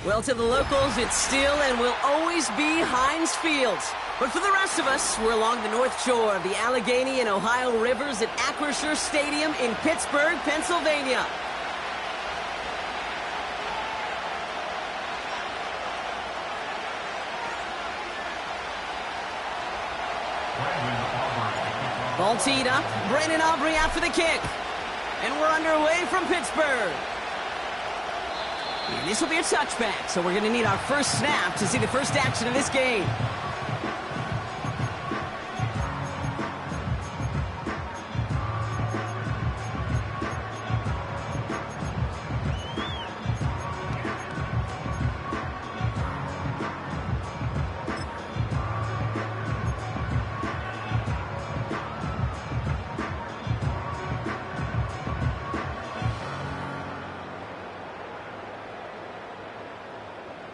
Well, to the locals, it's still and will always be Heinz Field. But for the rest of us, we're along the north shore of the Allegheny and Ohio rivers at Acrisure Stadium in Pittsburgh, Pennsylvania. Ball teed up. Brandon Aubrey out for the kick. And we're underway from Pittsburgh. And this will be a touchback, so we're going to need our first snap to see the first action of this game.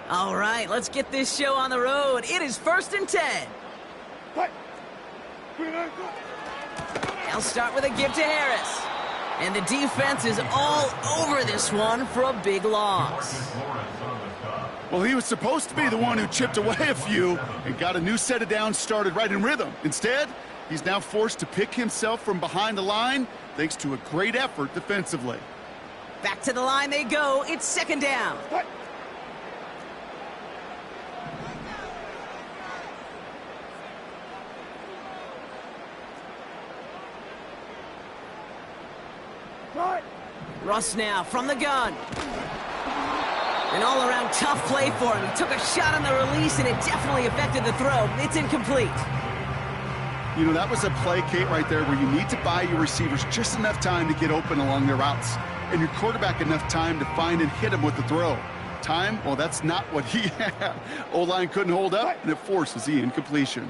All right, let's get this show on the road. It is 1st and 10. They'll start with a give to Harris. And the defense is all over this one for a big loss. Well, he was supposed to be the one who chipped away a few and got a new set of downs started right in rhythm. Instead, he's now forced to pick himself from behind the line thanks to a great effort defensively. Back to the line they go. It's 2nd down. Russ now from the gun. An all-around tough play for him. He took a shot on the release, and it definitely affected the throw. It's incomplete. You know, that was a play, Kate, right there where you need to buy your receivers just enough time to get open along their routes, and your quarterback enough time to find and hit him with the throw. Time, well, that's not what he had. O-line couldn't hold up, and it forces the incompletion.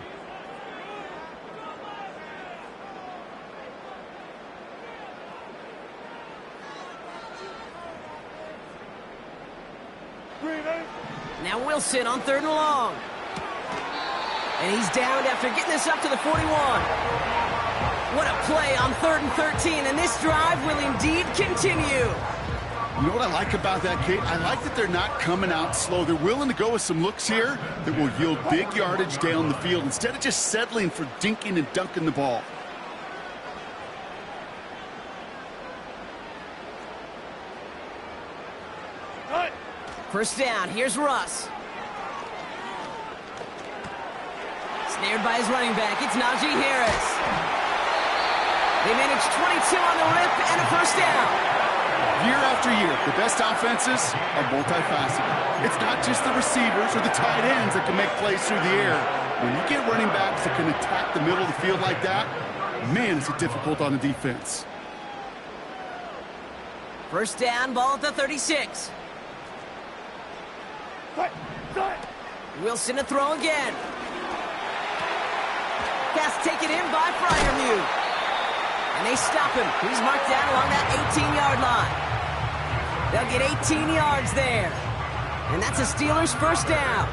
Now Wilson on 3rd and long. And he's downed after getting this up to the 41. What a play on 3rd and 13, and this drive will indeed continue. You know what I like about that, Kate? I like that they're not coming out slow. They're willing to go with some looks here that will yield big yardage down the field instead of just settling for dinking and dunking the ball. First down, here's Russ. Snared by his running back, it's Najee Harris. They managed 22 on the rip and a first down. Year after year, the best offenses are multifaceted. It's not just the receivers or the tight ends that can make plays through the air. When you get running backs that can attack the middle of the field like that, man, is it difficult on the defense. First down, ball at the 36. Wilson to throw again. Pass taken in by Freiermuth. And they stop him. He's marked down along that 18-yard line. They'll get 18 yards there. And that's a Steelers first down.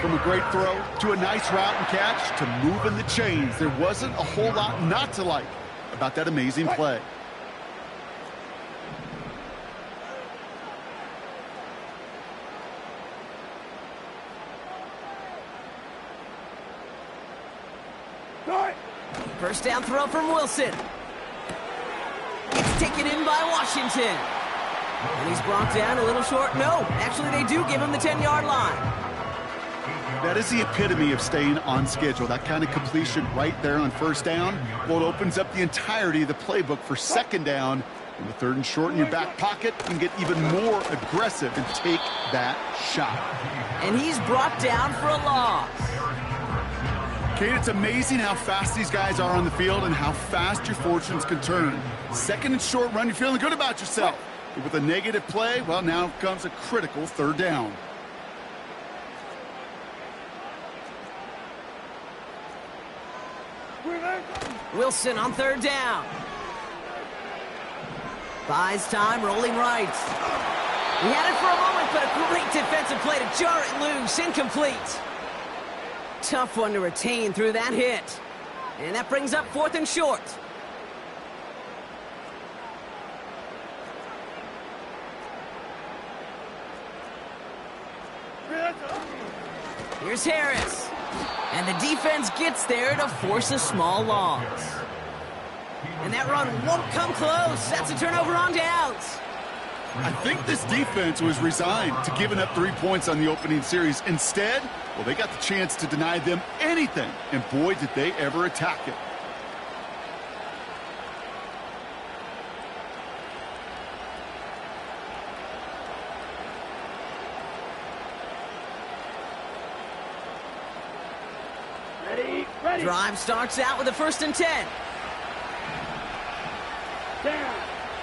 From a great throw to a nice route and catch to moving the chains, there wasn't a whole lot not to like about that amazing play. First down throw from Wilson. It's taken in by Washington. And he's brought down a little short. No, actually they do give him the 10-yard line. That is the epitome of staying on schedule. That kind of completion right there on first down. Well, it opens up the entirety of the playbook for 2nd down. In the 3rd and short in your back pocket, you can get even more aggressive and take that shot. And he's brought down for a loss. Kate, it's amazing how fast these guys are on the field and how fast your fortunes can turn. 2nd and short run, you're feeling good about yourself. But with a negative play, well, now comes a critical 3rd down. Wilson on third down. Buys time, rolling right. He had it for a moment, but a great defensive play to jar it loose. Incomplete. Tough one to retain through that hit. And that brings up 4th and short. Here's Harris. And the defense gets there to force a small loss. And that run won't come close. That's a turnover on downs. I think this defense was resigned to giving up 3 points on the opening series. Instead, well, they got the chance to deny them anything. And boy, did they ever attack it. Ready. Drive starts out with a 1st and 10. Down.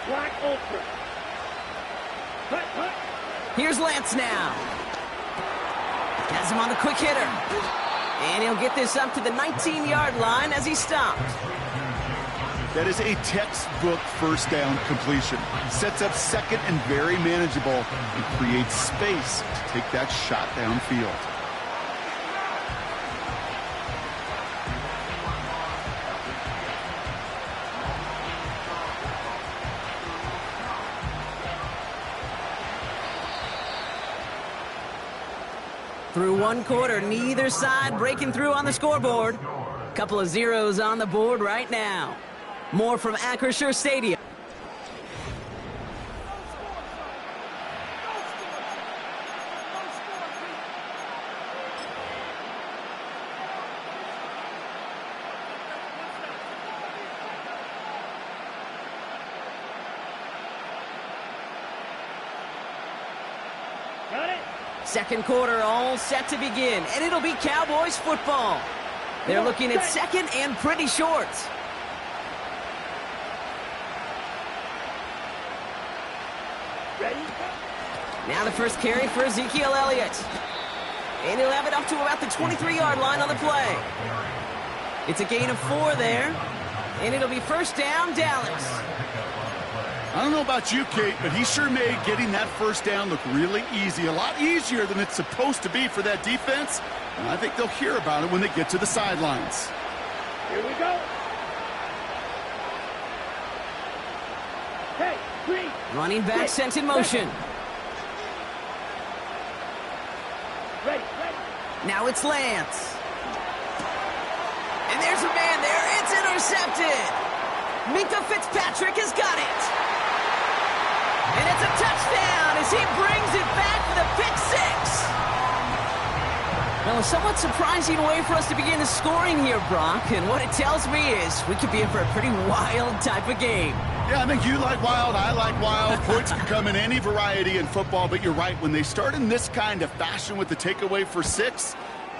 Black Ultra. Hut. Here's Lance now. Has him on the quick hitter. And he'll get this up to the 19-yard line as he stopped. That is a textbook first down completion. Sets up second and very manageable and creates space to take that shot downfield. Through 1 quarter, neither side breaking through on the scoreboard. Couple of zeros on the board right now. More from Acrisure Stadium. Got it. 2nd quarter all set to begin, and it'll be Cowboys football. They're looking at 2nd and pretty short. Ready. Now the first carry for Ezekiel Elliott. And he'll have it up to about the 23-yard line on the play. It's a gain of 4 there, and it'll be 1st down, Dallas. I don't know about you, Kate, but he sure made getting that 1st down look really easy. A lot easier than it's supposed to be for that defense. And I think they'll hear about it when they get to the sidelines. Here we go. Hey, 3. Running back sent in motion. Ready. Now it's Lance. And there's a man there. It's intercepted. Minkah Fitzpatrick has got it. And it's a touchdown as he brings it back for the pick 6. Well, a somewhat surprising way for us to begin the scoring here, Brock. And what it tells me is we could be in for a pretty wild type of game. Yeah, I think you like wild, I like wild. Points can come in any variety in football, but you're right. When they start in this kind of fashion with the takeaway for 6,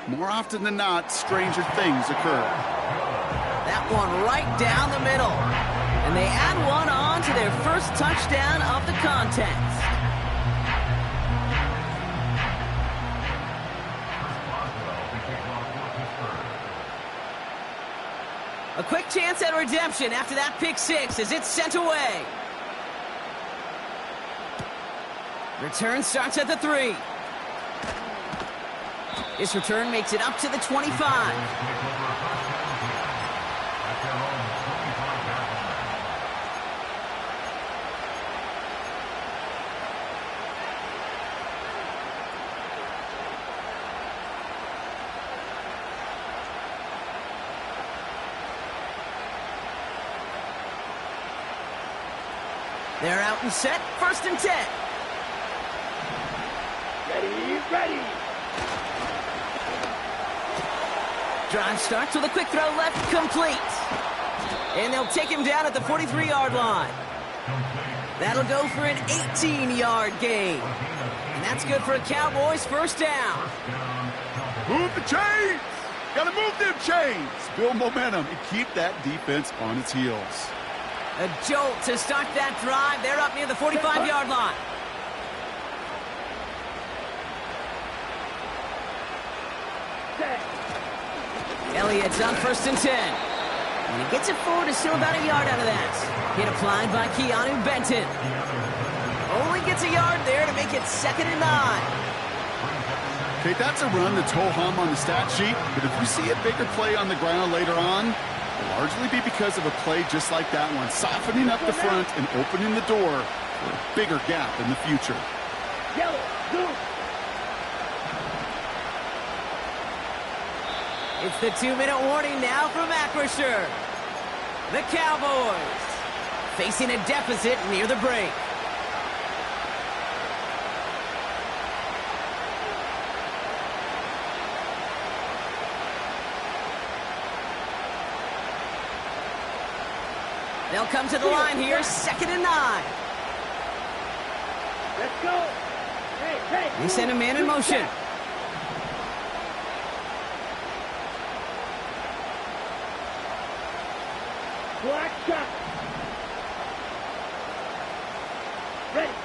more often than not, stranger things occur. That one right down the middle. And they add one on to their first touchdown of the contest. A quick chance at redemption after that pick 6 as it's sent away. Return starts at the 3. This return makes it up to the 25. They're out and set, 1st and 10. Ready. Drive starts with a quick throw left, complete. And they'll take him down at the 43-yard line. That'll go for an 18-yard gain. And that's good for a Cowboys 1st down. Move the chains! Gotta move them chains! Build momentum and keep that defense on its heels. A jolt to start that drive. They're up near the 45-yard line. Elliott's on 1st and 10. And he gets it forward, is still about a yard out of that. Hit applied by Keanu Benton. Only gets a yard there to make it 2nd and 9. Okay, that's a run that's ho-hum on the stat sheet, but if we see a bigger play on the ground later on, it'll largely be because of a play just like that one, softening up the front and opening the door for a bigger gap in the future. Yellow, blue. It's the 2-minute warning now from Acrisure. The Cowboys facing a deficit near the break. They'll come to the line here, 2nd and 9. Let's go. Hey. They send a man in motion. Black shot. Ready.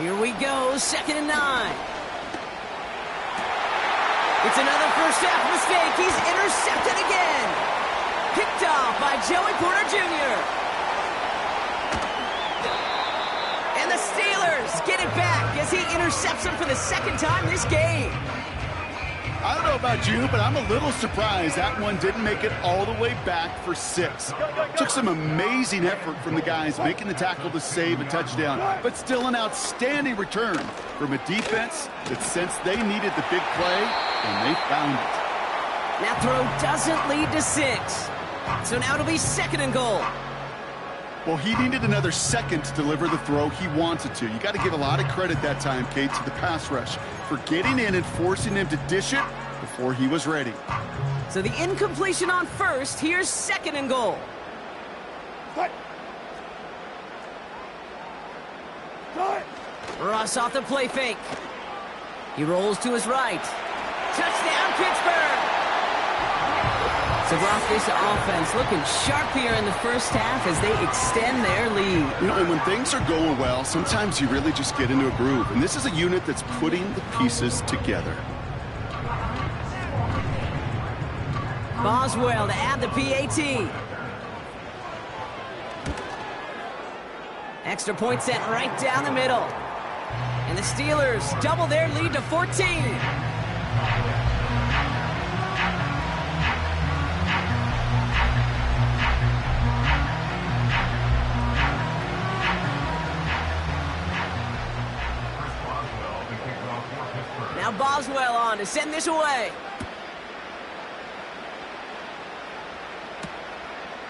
Here we go, 2nd and 9. It's another first half mistake. He's intercepted again. Picked off by Joey Porter Jr. And the Steelers get it back as he intercepts him for the 2nd time this game. I don't know about you, but I'm a little surprised that one didn't make it all the way back for 6. Took some amazing effort from the guys making the tackle to save a touchdown, but still an outstanding return from a defense that sensed they needed the big play, and they found it. That throw doesn't lead to 6. So now it'll be 2nd and goal. Well, he needed another second to deliver the throw he wanted to. You got to give a lot of credit that time, Kate, to the pass rush for getting in and forcing him to dish it before he was ready. So the incompletion on first. Here's 2nd and goal. Cut. Ross off the play fake. He rolls to his right. Touchdown, Pittsburgh! So Brock, this offense looking sharp here in the first half as they extend their lead. You know, and when things are going well, sometimes you really just get into a groove. And this is a unit that's putting the pieces together. Boswell to add the PAT. Extra point sent right down the middle. And the Steelers double their lead to 14. Now Boswell on to send this away.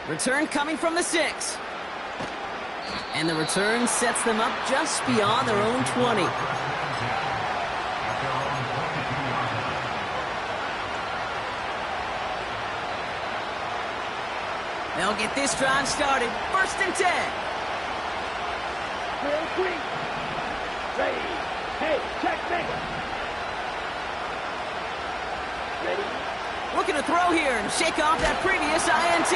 Return coming from the 6. And the return sets them up just beyond their own 20. They'll get this drive started. 1st and 10. Ready. Hey, check Mega. Ready. Looking to throw here and shake off that previous INT.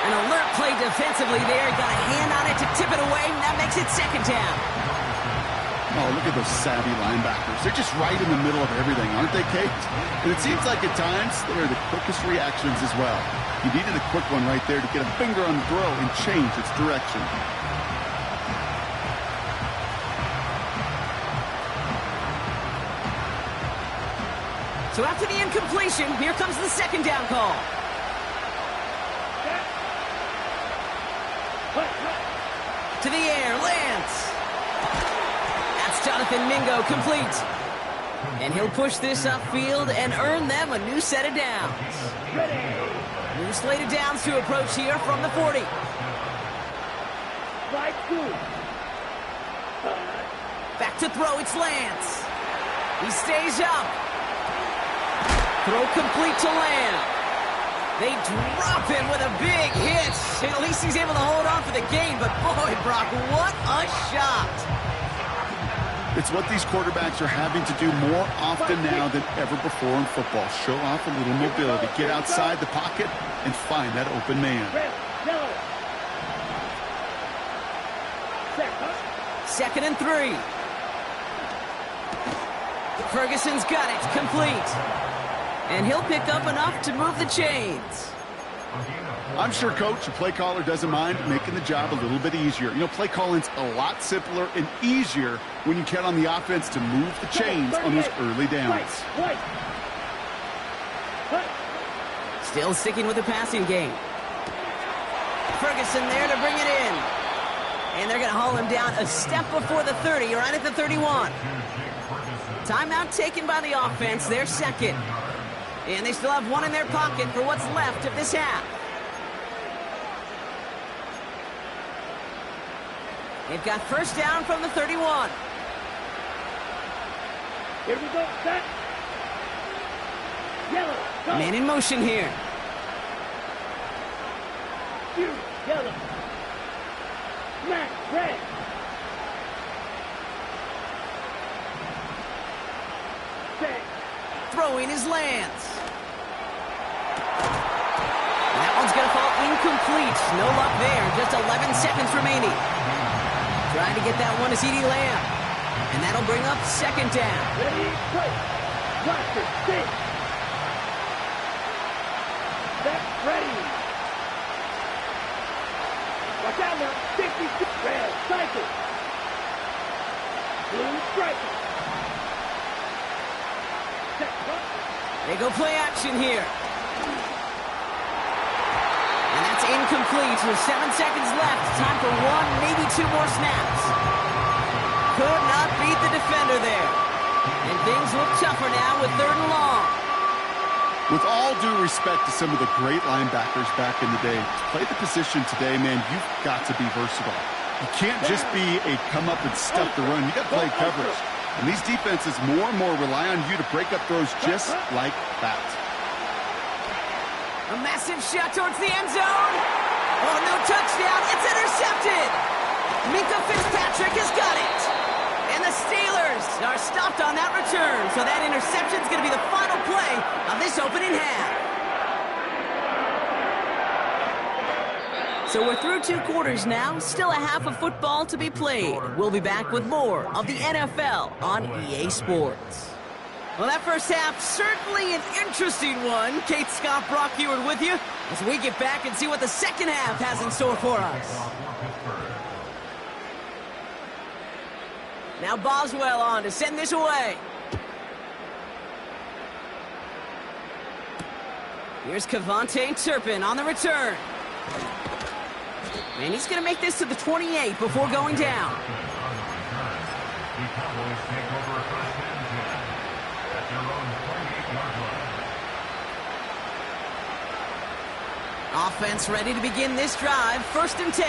An alert play defensively there. Got a hand on it to tip it away, and that makes it 2nd down. Oh, look at those savvy linebackers. They're just right in the middle of everything, aren't they, Kate? And it seems like at times they're the quickest reactions as well. You needed a quick one right there to get a finger on the throw and change its direction. So after the incompletion, here comes the 2nd down call. To the air, Lance. That's Jonathan Mingo complete. And he'll push this upfield and earn them a new set of downs. New slate of downs to approach here from the 40. Back to throw, it's Lance. He stays up. Throw complete to Lamb. They drop him with a big hit. At least he's able to hold on for the game, but boy, Brock, what a shot. It's what these quarterbacks are having to do more often now than ever before in football. Show off a little mobility, get outside the pocket, and find that open man. 2nd and 3. Ferguson's got it, complete. And he'll pick up enough to move the chains. I'm sure coach or play caller doesn't mind making the job a little bit easier. You know, play calling's a lot simpler and easier when you count on the offense to move the chains on those early downs. Still sticking with the passing game. Ferguson there to bring it in. And they're going to haul him down a step before the 30, right at the 31. Timeout taken by the offense, their second. And they still have one in their pocket for what's left of this half. They've got first down from the 31. Here we go, set. Yellow, go. Man in motion here. You, yellow. Smack, red. Set. Throwing his lands. That one's going to fall incomplete. No luck there. Just 11 seconds remaining. Trying to get that one to CeeDee Lamb. And that'll bring up second down. Ready, play. Watch it, sit. Set, ready. Watch out now. 56. Red, cycle. Blue, striker. Set, run. They go play action here. And that's incomplete with 7 seconds left. Time for one, maybe two more snaps. Could not beat the defender there. And things look tougher now with 3rd and long. With all due respect to some of the great linebackers back in the day, to play the position today, man, you've got to be versatile. You can't just be a come up and stuff the run. You got to play coverage. And these defenses more and more rely on you to break up throws just like that. A massive shot towards the end zone. Oh, no touchdown. It's intercepted. Minkah Fitzpatrick has got it. And the Steelers are stopped on that return. So that interception is going to be the final play of this opening half. So we're through 2 quarters now. Still a half of football to be played. We'll be back with more of the NFL on EA Sports. Well, that first half, certainly an interesting one. Kate Scott, Brock Huard with you as we get back and see what the second half has in store for us. Now Boswell on to send this away. Here's Kevontae Turpin on the return. And he's going to make this to the 28 before going down. Offense ready to begin this drive. 1st and 10.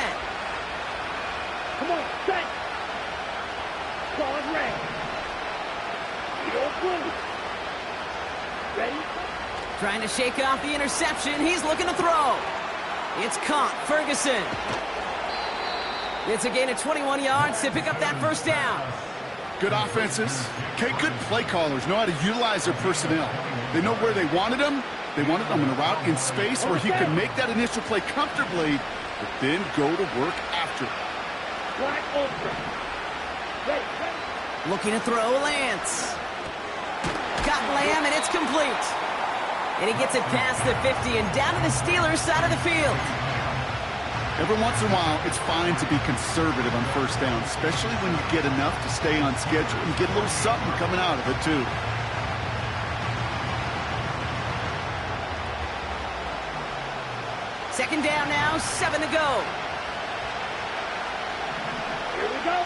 Come on, set. Going red. Field blue. Ready? Trying to shake off the interception. He's looking to throw. It's caught. Ferguson. It's a gain of 21 yards to pick up that first down. Good offenses. Okay, good play callers know how to utilize their personnel. They know where they wanted them. They wanted them in a route in space where he could make that initial play comfortably, but then go to work after it. Black ultra. Ready, ready. Looking to throw Lance. Got Lamb, and it's complete. And he gets it past the 50 and down to the Steelers' side of the field. Every once in a while, it's fine to be conservative on first down, especially when you get enough to stay on schedule and get a little something coming out of it, too. Second down now, 7 to go. Here we go.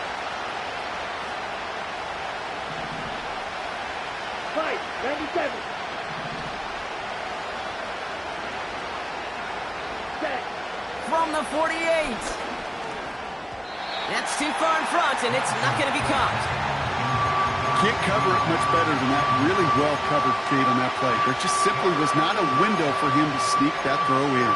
Fight, 97. Set. From the 48. That's too far in front, and it's not going to be caught. Can't cover it much better than that really well-covered feed on that play. There just simply was not a window for him to sneak that throw in.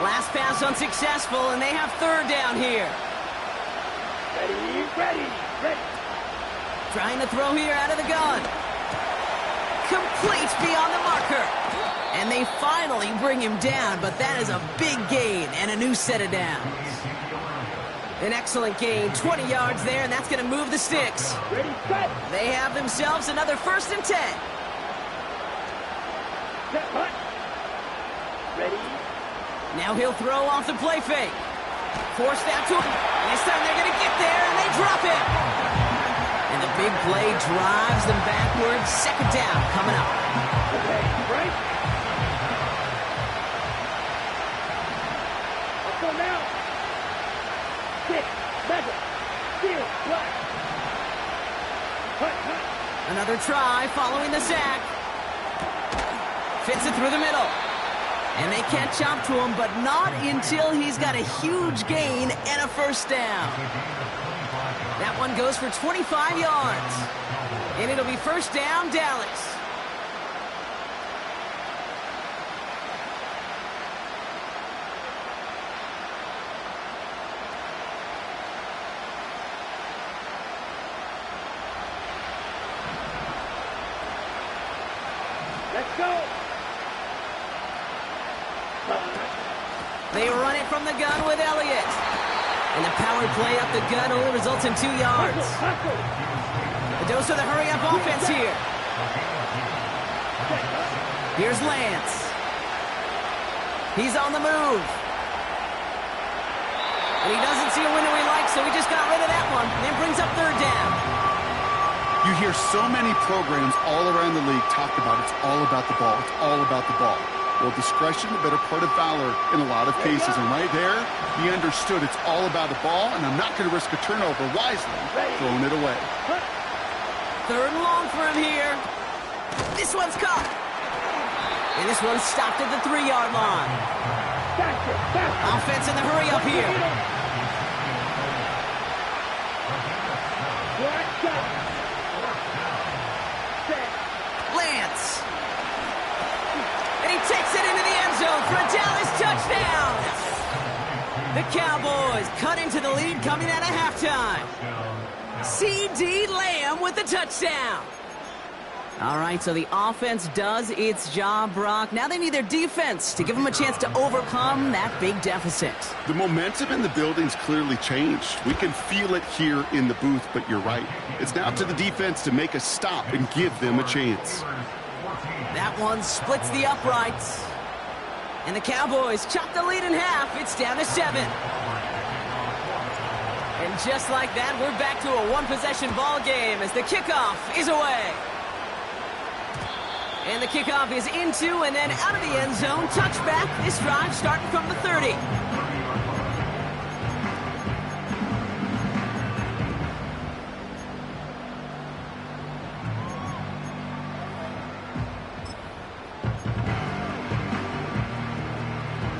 Last pass unsuccessful, and they have 3rd down here. Ready, ready, ready. Trying to throw here out of the gun. Complete beyond the marker. And they finally bring him down, but that is a big gain and a new set of downs. An excellent gain, 20 yards there, and that's going to move the sticks. Ready, set. They have themselves another 1st and 10. Set, hut. Ready. Now he'll throw off the play fake. Forced out to him. And this time they're going to get there, and they drop it. And the big play drives them backwards. 2nd down coming up. Okay, right. Up on now. 6, 7, steal, black. Hut, hut. Another try following the sack. Fits it through the middle. And they can't chop to him, but not until he's got a huge gain and a 1st down. That one goes for 25 yards. And it'll be 1st down, Dallas. Let's go. They run it from the gun with Elliott. And the power play up the gun only results in 2 yards. Hustle. A dose of the hurry-up offense here. Here's Lance. He's on the move. And he doesn't see a window he likes, so he just got rid of that one. And then brings up 3rd down. You hear so many programs all around the league talk about it's all about the ball. It's all about the ball. Well, discretion, the better part of valor in a lot of cases. And right there, he understood it's all about the ball, and I'm not going to risk a turnover wisely, throwing it away. 3rd and long for him here. This one's caught. And this one's stopped at the 3-yard line. Offense in the hurry up here. Lance. And he takes it into the end zone for a Dallas touchdown. The Cowboys cut into the lead coming out of halftime. C.D. Lamb with the touchdown. All right, so the offense does its job, Brock. Now they need their defense to give them a chance to overcome that big deficit. The momentum in the building's clearly changed. We can feel it here in the booth, but you're right. It's now up to the defense to make a stop and give them a chance. That one splits the uprights. And the Cowboys chop the lead in half. It's down to 7. And just like that, we're back to a one-possession ball game as the kickoff is away. And the kickoff is into and then out of the end zone. Touchback. This drive starting from the 30.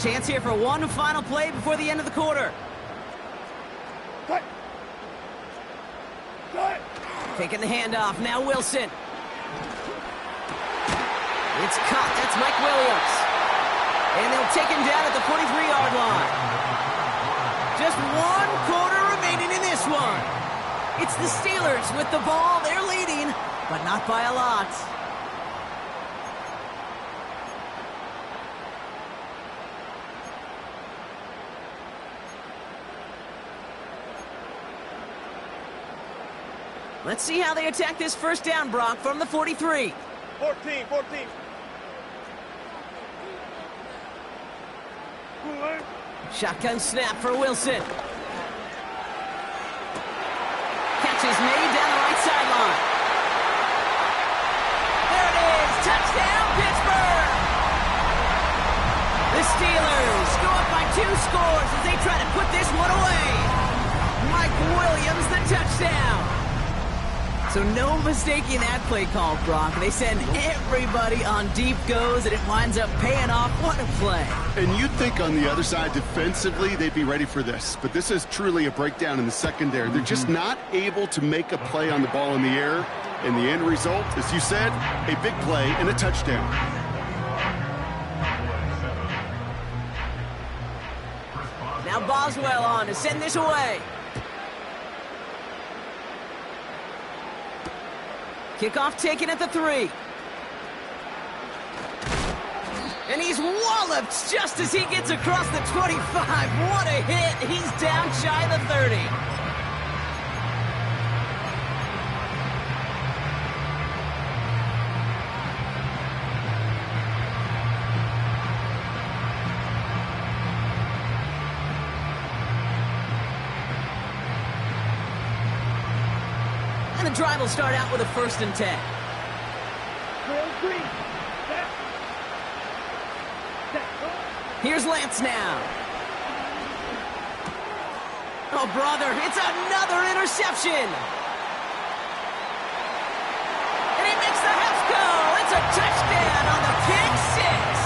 Chance here for one final play before the end of the quarter. Cut. Cut. Taking the handoff. Now Wilson. It's caught. That's Mike Williams. And they'll take him down at the 43-yard line. Just 1 quarter remaining in this one. It's the Steelers with the ball. They're leading, but not by a lot. Let's see how they attack this 1st down, Brock, from the 43. 14. Shotgun snap for Wilson. Catch is made down the right sideline. There it is. Touchdown, Pittsburgh. The Steelers go up by 2 scores as they try to put this one away. Mike Williams, the touchdown. So no mistaking that play call, Brock. They send everybody on deep goes, and it winds up paying off. What a play. And you'd think on the other side, defensively, they'd be ready for this. But this is truly a breakdown in the secondary. They're just not able to make a play on the ball in the air. And the end result, as you said, a big play and a touchdown. Now Boswell on to send this away. Kickoff taken at the 3. And he's walloped just as he gets across the 25. What a hit. He's down shy of the 30. And the drive will start out with a 1st and 10. Here's Lance now. Oh, brother, it's another interception. And he makes the Hefco. It's a touchdown on the pick 6.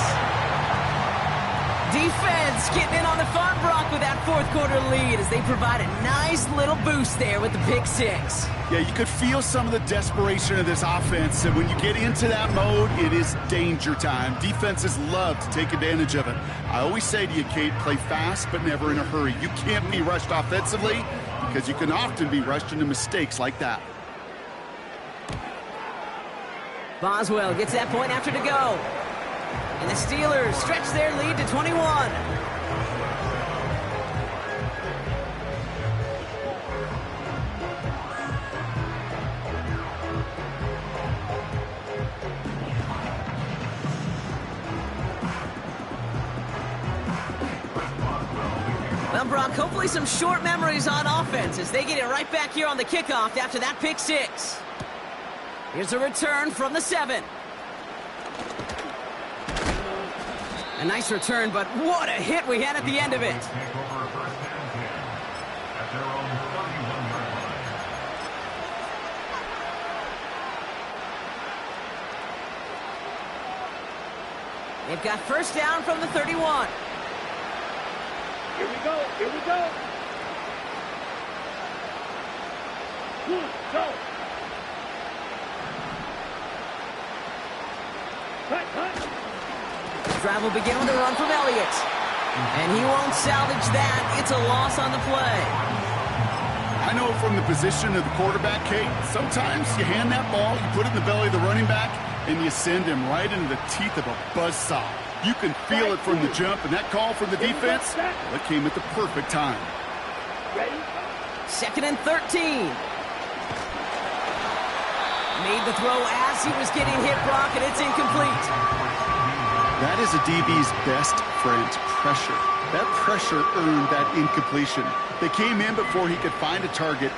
Defense getting in on the farm Brock with that 4th quarter lead as they provide a nice little boost there with the pick 6. Yeah, you could feel some of the desperation of this offense, and when you get into that mode, it is danger time. Defenses love to take advantage of it. I always say to you, Kate, play fast but never in a hurry. You can't be rushed offensively because you can often be rushed into mistakes like that. Boswell gets that point after to go. And the Steelers stretch their lead to 21. Well, Brock, hopefully some short memories on offense as they get it right back here on the kickoff after that pick 6. Here's a return from the 7. A nice return, but what a hit we had at the end of it. They've got 1st down from the 31. Here we go. Here we go. Go. Cut. Drive will begin with a run from Elliott. And he won't salvage that. It's a loss on the play. I know from the position of the quarterback, Kate, sometimes you hand that ball, you put it in the belly of the running back, and you send him right into the teeth of a buzzsaw. You can feel it from the jump, and that call from the defense, well, it came at the perfect time. Ready? 2nd and 13. Made the throw as he was getting hit, Brock, and it's incomplete. That is a DB's best friend, pressure. That pressure earned that incompletion. They came in before he could find a target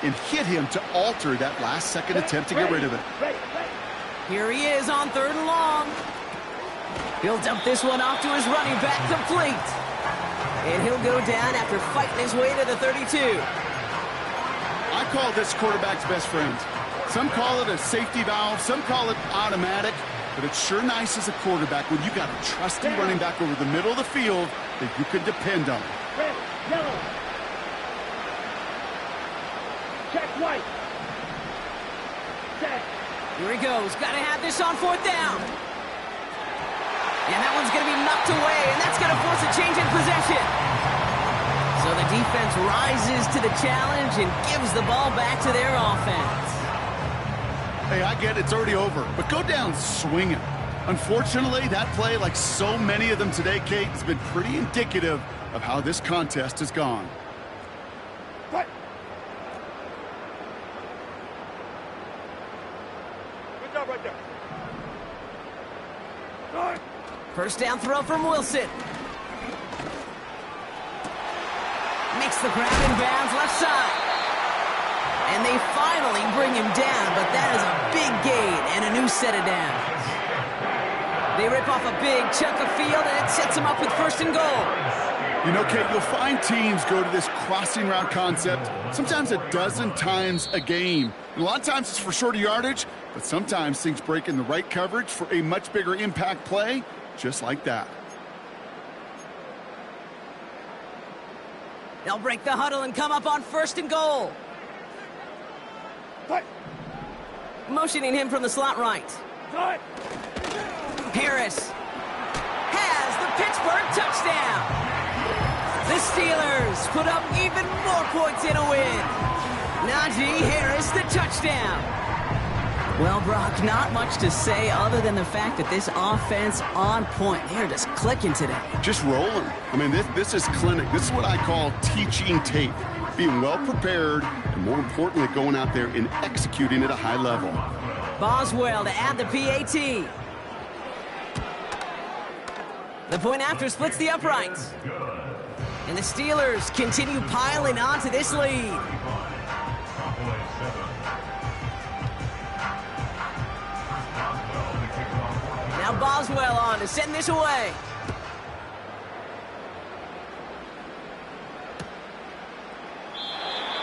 and hit him to alter that last-second attempt to get rid of it. Here he is on 3rd and long. He'll dump this one off to his running back, complete. And he'll go down after fighting his way to the 32. I call this quarterback's best friend. Some call it a safety valve, some call it automatic, but it's sure nice as a quarterback when you got a trusty running back over the middle of the field that you can depend on. Red, yellow. Check white. Set. Here he goes. Got to have this on 4th down. And that one's going to be knocked away, and that's going to force a change in possession. So the defense rises to the challenge and gives the ball back to their offense. Hey, I get it's already over, but go down swinging. Unfortunately, that play, like so many of them today, Kate, has been pretty indicative of how this contest has gone. What? Good job right there. Start. 1st down throw from Wilson. Makes the grab in bounds left side. And they finally bring him down, but that is a big gain and a new set of downs. They rip off a big chunk of field, and it sets them up with 1st and goal. You know, Kate, you'll find teams go to this crossing route concept sometimes a dozen times a game. And a lot of times it's for shorter yardage, but sometimes things break in the right coverage for a much bigger impact play, just like that. They'll break the huddle and come up on 1st and goal. What? Motioning him from the slot right. Start. Harris has the Pittsburgh touchdown. The Steelers put up even more points in a win. Najee Harris, the touchdown. Well, Brock, not much to say other than the fact that this offense on point. They're just clicking today. Just rolling. I mean, this is clinic. This is what I call teaching tape. Being well prepared, and more importantly, going out there and executing at a high level. Boswell to add the PAT. The point after splits the uprights. And the Steelers continue piling onto this lead. Now Boswell on to send this away.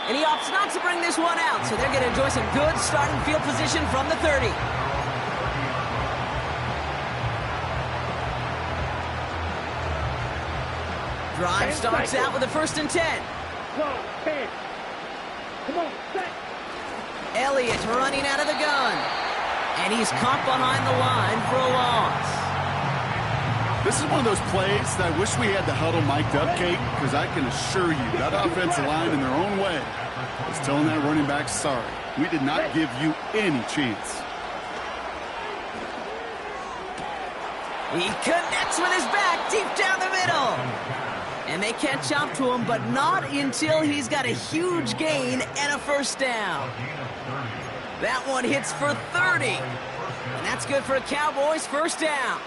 And he opts not to bring this one out, so they're going to enjoy some good starting field position from the 30. Drive starts out with a 1st and 10. Come on, set. Elliott running out of the gun. And he's caught behind the line for a loss. This is one of those plays that I wish we had the huddle mic'd up, Kate, because I can assure you that offensive line in their own way is telling that running back, sorry, we did not give you any chance. He connects with his back deep down the middle. And they catch up to him, but not until he's got a huge gain and a 1st down. That one hits for 30. And that's good for a Cowboys 1st down.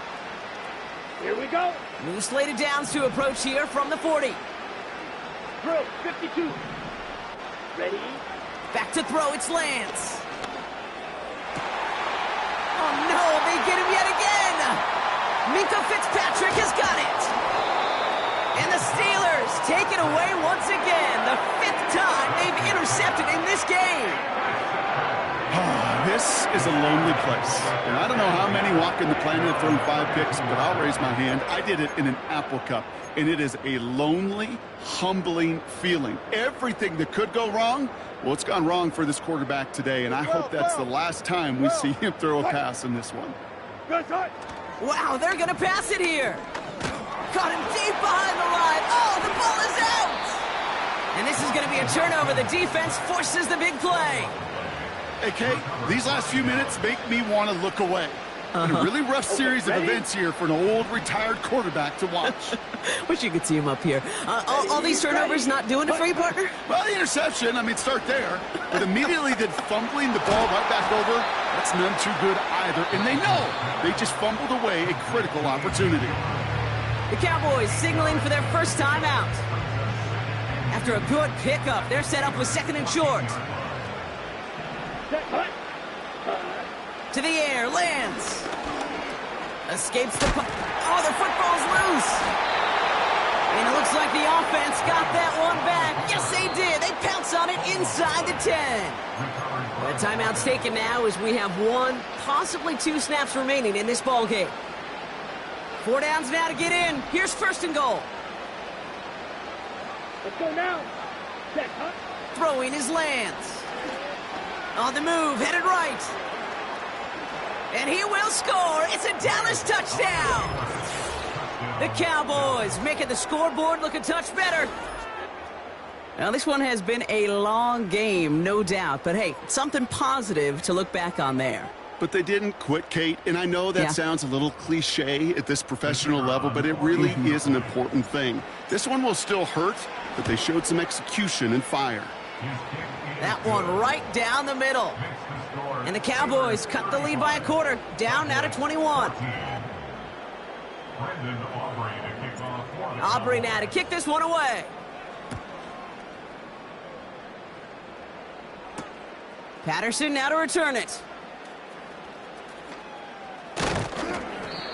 Here we go. New slated downs to approach here from the 40. Drill, 52. Ready? Back to throw, it's Lance. Oh no, they get him yet again. Minkah Fitzpatrick has got it. And the Steelers take it away once again. The 5th time they've intercepted in this game. This is a lonely place. And I don't know how many walking the planet have thrown 5 picks, but I'll raise my hand. I did it in an Apple Cup. And it is a lonely, humbling feeling. Everything that could go wrong, well, it's gone wrong for this quarterback today. And I hope that's the last time we see him throw a pass in this one. Wow, they're going to pass it here. Caught him deep behind the line. Oh, the ball is out. And this is going to be a turnover. The defense forces the big play. Hey, Kate, these last few minutes make me want to look away. And a really rough series of events here for an old retired quarterback to watch. Wish you could see him up here. All these turnovers not doing it for you, partner? Well, the interception, I mean, start there. But immediately then fumbling the ball right back over, that's none too good either. And they know they just fumbled away a critical opportunity. The Cowboys signaling for their 1st time out. After a good pickup, they're set up with 2nd and short. To the air, Lance. Escapes the puck. Oh, the football's loose. And it looks like the offense got that one back. Yes, they did. They pounce on it inside the 10. The timeout's taken now as we have 1, possibly 2 snaps remaining in this ball game. 4 downs now to get in. Here's 1st and goal. Let's go now. Set, huh? Throwing is Lance. On the move, headed right. And he will score. It's a Dallas touchdown. The Cowboys making the scoreboard look a touch better. Now, this one has been a long game, no doubt. But, hey, something positive to look back on there. But they didn't quit, Kate. And I know that sounds a little cliche at this professional level, but it really is an important thing. This one will still hurt, but they showed some execution and fire. That one right down the middle. And the Cowboys cut the lead by a quarter, down now to 21. Aubrey now to kick this one away. Patterson now to return it.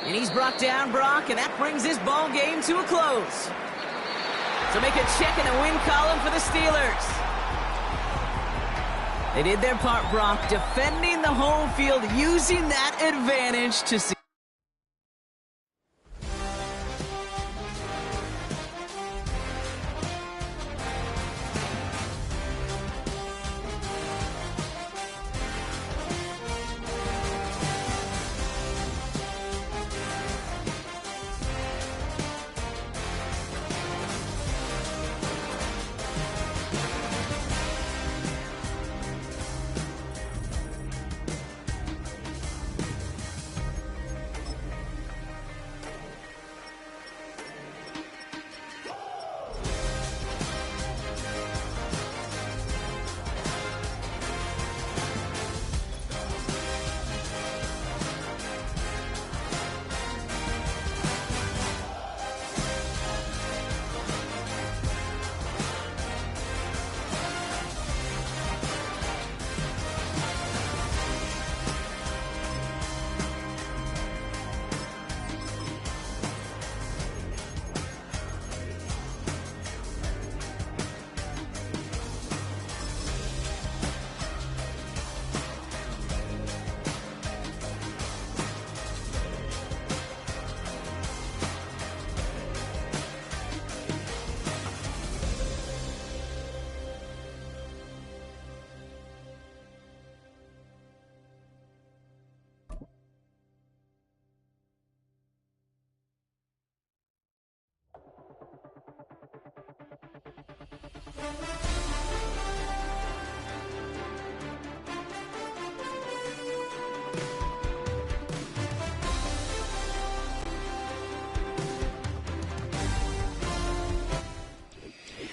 And he's brought down, Brock, and that brings this ball game to a close. So make a check in the win column for the Steelers. They did their part, Brock, defending the home field, using that advantage to see.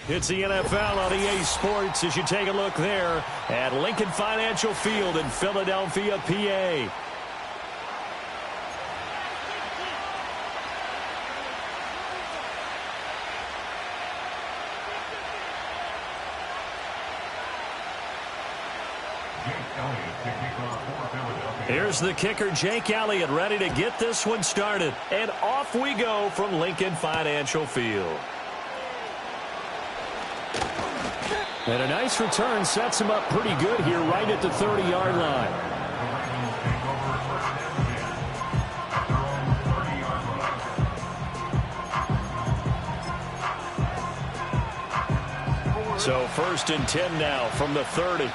It's the NFL on EA Sports as you take a look there at Lincoln Financial Field in Philadelphia, PA. Here's the kicker, Jake Elliott, ready to get this one started. And off we go from Lincoln Financial Field. And a nice return sets him up pretty good here right at the 30-yard line. So 1st and 10 now from the 30.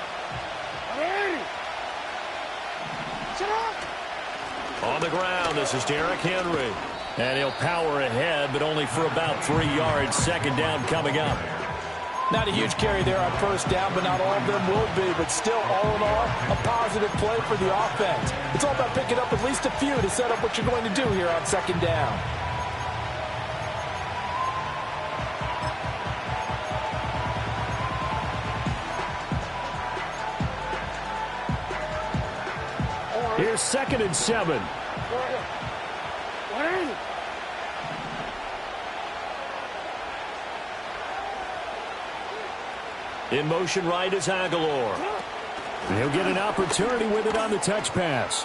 On the ground, this is Derrick Henry. And he'll power ahead, but only for about 3 yards. 2nd down coming up. Not a huge carry there on 1st down, but not all of them will be. But still, all in all, a positive play for the offense. It's all about picking up at least a few to set up what you're going to do here on 2nd down. Here's 2nd and 7. In motion right is Aguilar. He'll get an opportunity with it on the touch pass.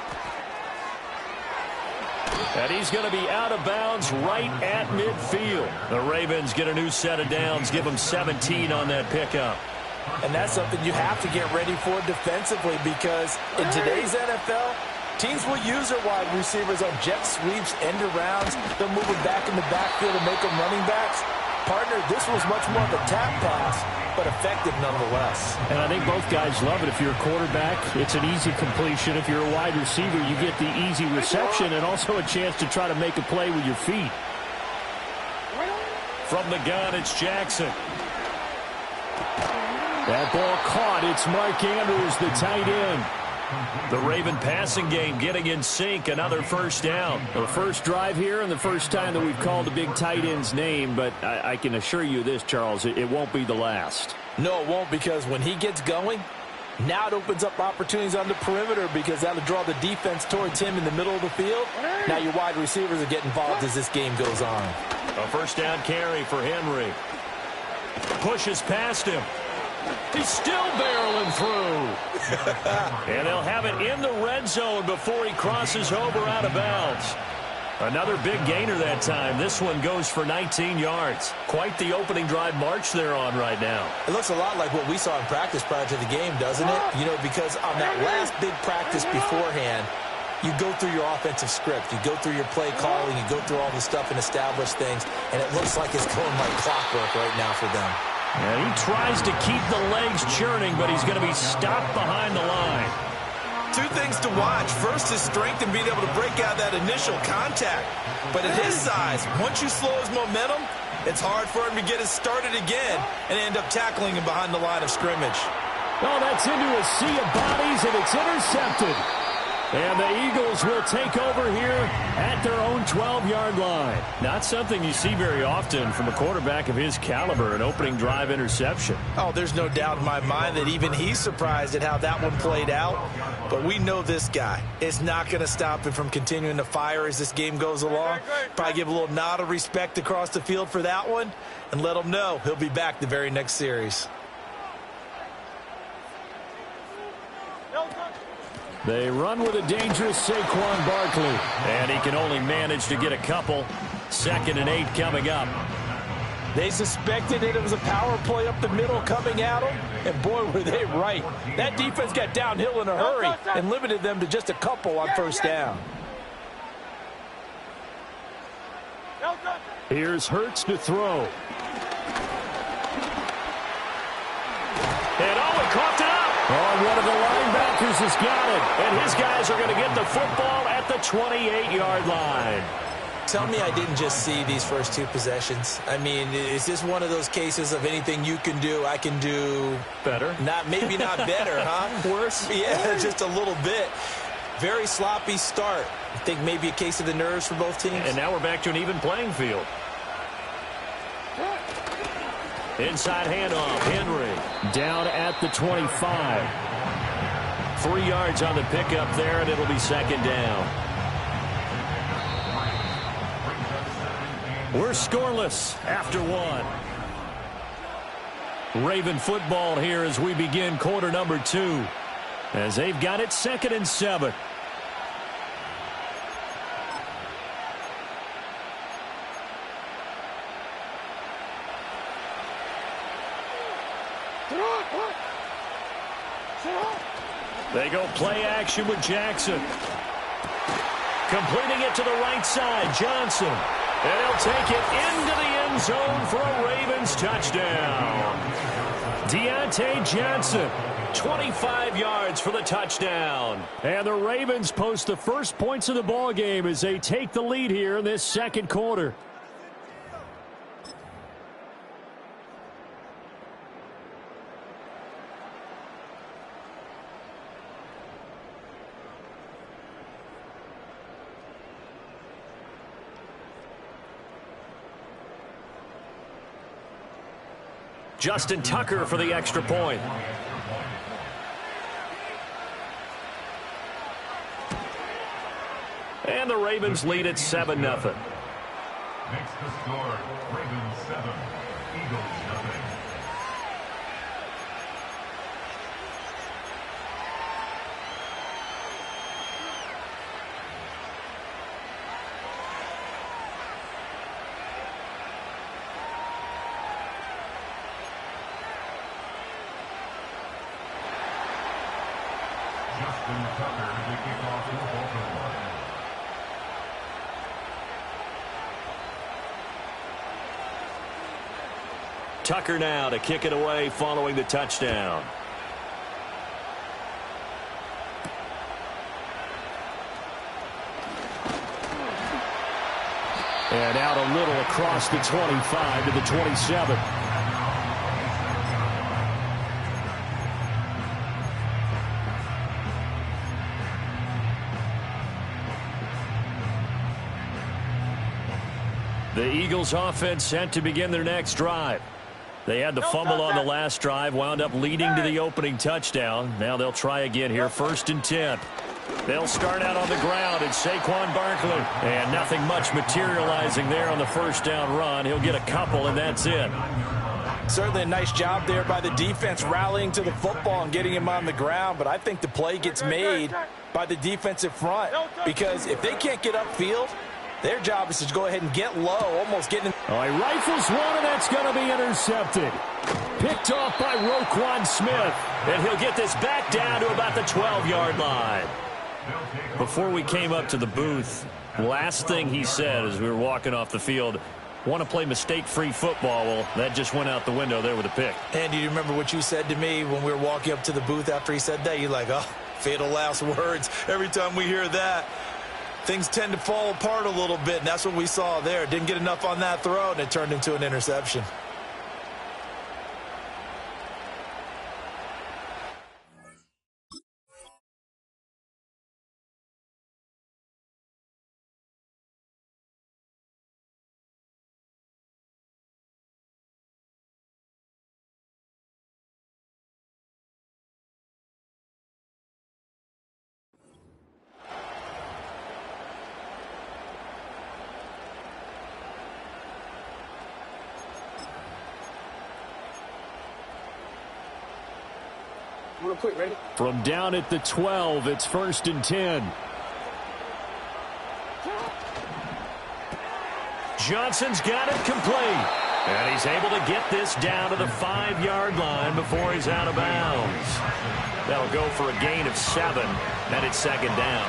And he's going to be out of bounds right at midfield. The Ravens get a new set of downs, give them 17 on that pickup. And that's something you have to get ready for defensively, because in today's NFL, teams will use their wide receivers on jet sweeps, end arounds. They'll move them back in the backfield and make them running backs. Partner, this was much more of a tap pass, but effective nonetheless. And I think both guys love it. If you're a quarterback, it's an easy completion. If you're a wide receiver, you get the easy reception and also a chance to try to make a play with your feet. From the gun, it's Jackson. That ball caught. It's Mark Andrews, the tight end. The Raven passing game getting in sync. Another 1st down. The first drive here and the first time that we've called the big tight end's name, but I can assure you this, Charles, it won't be the last. No, it won't, because when he gets going, now it opens up opportunities on the perimeter, because that'll draw the defense towards him in the middle of the field. Now your wide receivers will get involved as this game goes on. A 1st down carry for Henry. Pushes past him. He's still barreling through. And they'll have it in the red zone before he crosses over out of bounds. Another big gainer that time. This one goes for 19 yards. Quite the opening drive march they're on right now. It looks a lot like what we saw in practice prior to the game, doesn't it? You know, because on that last big practice beforehand, you go through your offensive script. You go through your play calling. You go through all the stuff and establish things. And it looks like it's going like clockwork right now for them. And he tries to keep the legs churning, but he's going to be stopped behind the line. 2 things to watch. First, his strength and being able to break out that initial contact. But at his size, once you slow his momentum, it's hard for him to get it started again and end up tackling him behind the line of scrimmage. Oh, that's into a sea of bodies, and it's intercepted. And the Eagles will take over here at their own 12-yard line. Not something you see very often from a quarterback of his caliber, an opening drive interception. Oh, there's no doubt in my mind that even he's surprised at how that one played out. But we know this guy is not going to stop him from continuing to fire as this game goes along. Probably give a little nod of respect across the field for that one and let him know he'll be back the very next series. They run with a dangerous Saquon Barkley. And he can only manage to get a couple. 2nd and 8 coming up. They suspected it was a power play up the middle coming at them. And boy, were they right. That defense got downhill in a hurry and limited them to just a couple on 1st down. Here's Hurts to throw. And he caught it up. Oh, one of the linebackers has got it. And his guys are going to get the football at the 28-yard line. Tell me I didn't just see these first 2 possessions. I mean, is this one of those cases of anything you can do, I can do better? Maybe not better, huh? Worse? Yeah, just a little bit. Very sloppy start. I think maybe a case of the nerves for both teams. And now we're back to an even playing field. Inside handoff, Henry. Down at the 25. 3 yards on the pickup there, and it'll be second down. We're scoreless after 1. Raven football here as we begin quarter number 2. As they've got it 2nd and 7. They go play action with Jackson. Completing it to the right side, Johnson. And he'll take it into the end zone for a Ravens touchdown. Deontay Johnson, 25 yards for the touchdown. And the Ravens post the first points of the ball game as they take the lead here in this second quarter. Justin Tucker for the extra point. And the Ravens lead at 7-0. Makes the score, Ravens 7, Eagles nothing. Justin Tucker to kick off the Baltimore. Tucker now to kick it away following the touchdown. And out a little across the 25 to the 27. The Eagles offense set to begin their next drive. They had the fumble on the last drive, wound up leading to the opening touchdown. Now they'll try again here, 1st and 10. They'll start out on the ground at Saquon Barkley. And nothing much materializing there on the first down run. He'll get a couple, and that's it. Certainly a nice job there by the defense rallying to the football and getting him on the ground. But I think the play gets made by the defensive front. Because if they can't get upfield, their job is to go ahead and get low, almost getting... All right, rifles one, and that's going to be intercepted. Picked off by Roquan Smith. And he'll get this back down to about the 12-yard line. Before we came up to the booth, last thing he said as we were walking off the field, want to play mistake-free football. Well, that just went out the window there with a pick. And do you remember what you said to me when we were walking up to the booth after he said that? You're like, oh, fatal last words. Every time we hear that, things tend to fall apart a little bit, and that's what we saw there. Didn't get enough on that throw, and it turned into an interception. Ready? From down at the 12, it's 1st and 10. Johnson's got it complete. And he's able to get this down to the 5-yard line before he's out of bounds. That'll go for a gain of 7, and it's 2nd down.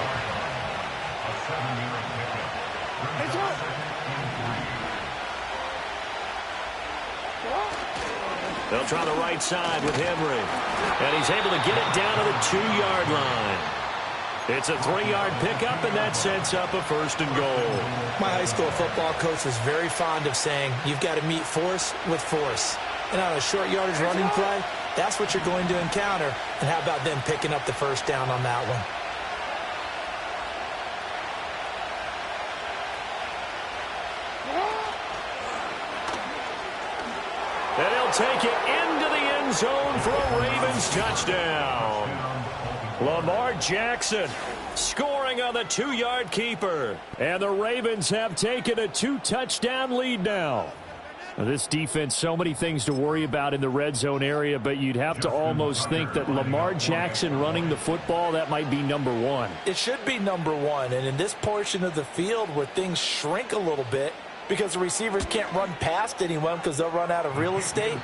They'll try the right side with Henry. And he's able to get it down to the 2-yard line. It's a 3-yard pickup, and that sets up a 1st and goal. My high school football coach was very fond of saying, you've got to meet force with force. And on a short yardage running play, that's what you're going to encounter. And how about them picking up the 1st down on that one? And he'll take it into the end zone for a Ravens touchdown. Lamar Jackson scoring on the 2-yard keeper. And the Ravens have taken a 2-touchdown lead now. This defense, so many things to worry about in the red zone area, but you'd have to almost think that Lamar Jackson running the football, that might be number one. It should be number one, and in this portion of the field where things shrink a little bit because the receivers can't run past anyone because they'll run out of real estate,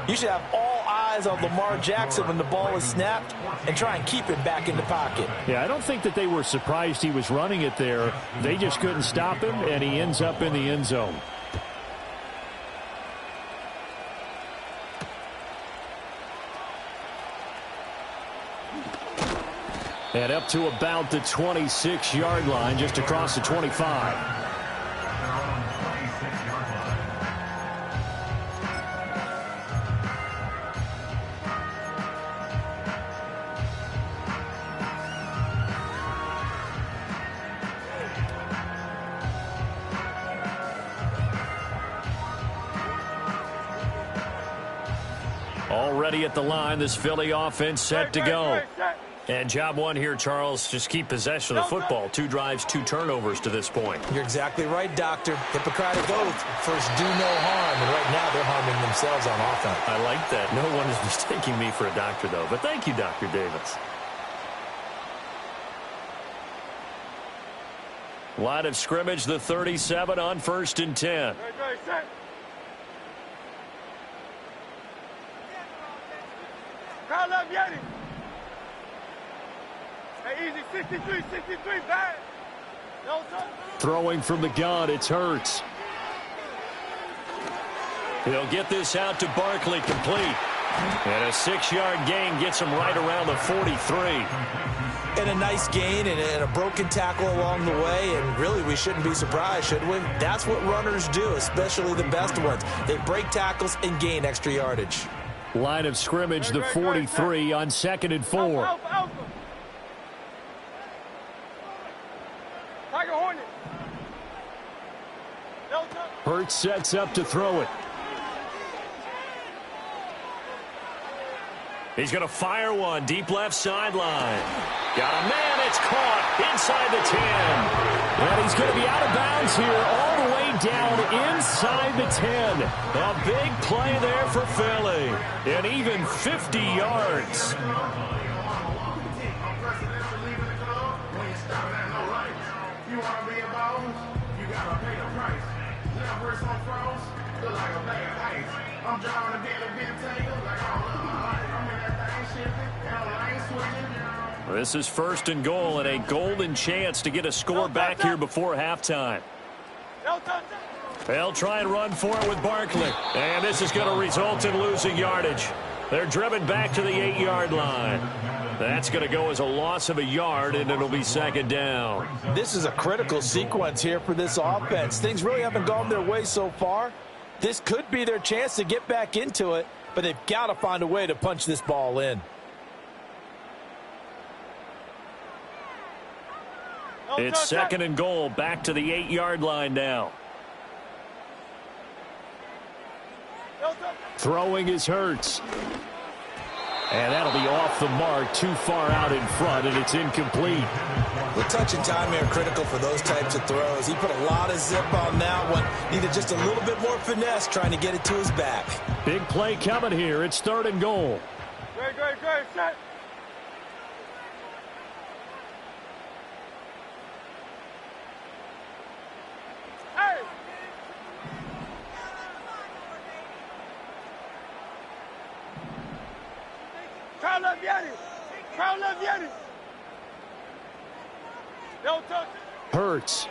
you should have all eyes on Lamar Jackson when the ball is snapped and try and keep him back in the pocket. Yeah, I don't think that they were surprised he was running it there. They just couldn't stop him, and he ends up in the end zone. And up to about the 26-yard line, just across the 25. Already at the line, this Philly offense set to go. And job one here, Charles, just keep possession of the football. 2 drives, 2 turnovers to this point. You're exactly right, Doctor. Hippocratic oath, first do no harm. And right now they're harming themselves on offense. I like that. No one is mistaking me for a doctor, though. But thank you, Dr. Davis. Line of scrimmage, the 37 on 1st and 10. Call up Yeti. Hey, easy, 63, bad. No, throwing from the gun, it's Hurts. He'll get this out to Barkley, complete. And a 6-yard gain gets him right around the 43. And a nice gain and a broken tackle along the way, and really we shouldn't be surprised, should we? That's what runners do, especially the best ones. They break tackles and gain extra yardage. Line of scrimmage, the 43 on 2nd and 4. Alpha. Tiger Hornet. Hurts sets up to throw it. He's going to fire one deep left sideline. Got a man, it's caught inside the 10. And he's going to be out of bounds here all the way down inside the 10. A big play there for Philly. And even 50 yards. This is 1st and goal and a golden chance to get a score back here before halftime. They'll try and run for it with Barkley. And this is going to result in losing yardage. They're driven back to the 8-yard line. That's going to go as a loss of a yard, and it'll be 2nd down. This is a critical sequence here for this offense. Things really haven't gone their way so far. This could be their chance to get back into it, but they've got to find a way to punch this ball in. It's 2nd and goal, back to the 8-yard line now. Throwing is Hurts. And that'll be off the mark, too far out in front, and it's incomplete. Well, touch and time are critical for those types of throws. He put a lot of zip on that one. Needed just a little bit more finesse trying to get it to his back. Big play coming here. It's 3rd and goal. Great, set. Hey! Crown left Yeti. No touch. Hurts.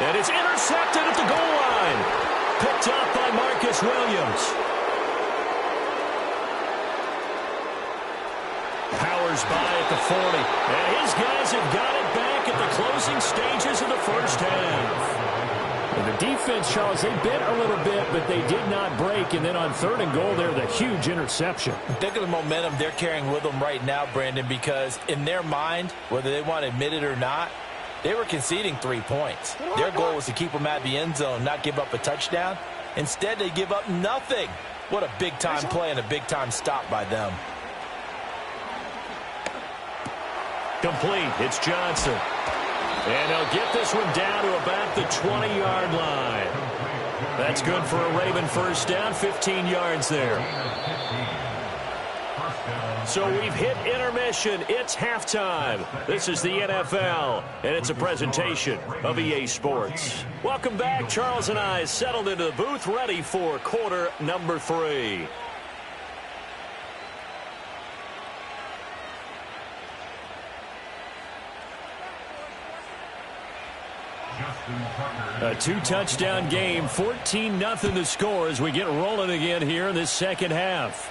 And it's intercepted at the goal line. Picked up by Marcus Williams. Powers by at the 40. And his guys have got it back at the closing stages of the first half. And the defense, Charles, they bit a little bit, but they did not break. And then on 3rd and goal, they're the huge interception. Think of the momentum they're carrying with them right now, Brandon, because in their mind, whether they want to admit it or not, They were conceding 3 points. Their goal was to keep them at the end zone, not give up a touchdown. Instead, they give up nothing. What a big-time play and a big-time stop by them. Complete. It's Johnson. And they'll get this one down to about the 20-yard line. That's good for a Raven first down, 15 yards there. So we've hit intermission. It's halftime. This is the NFL, and it's a presentation of EA Sports. Welcome back. Charles and I settled into the booth, ready for quarter number 3. A 2-touchdown game, 14-0 the score as we get rolling again here in this second half.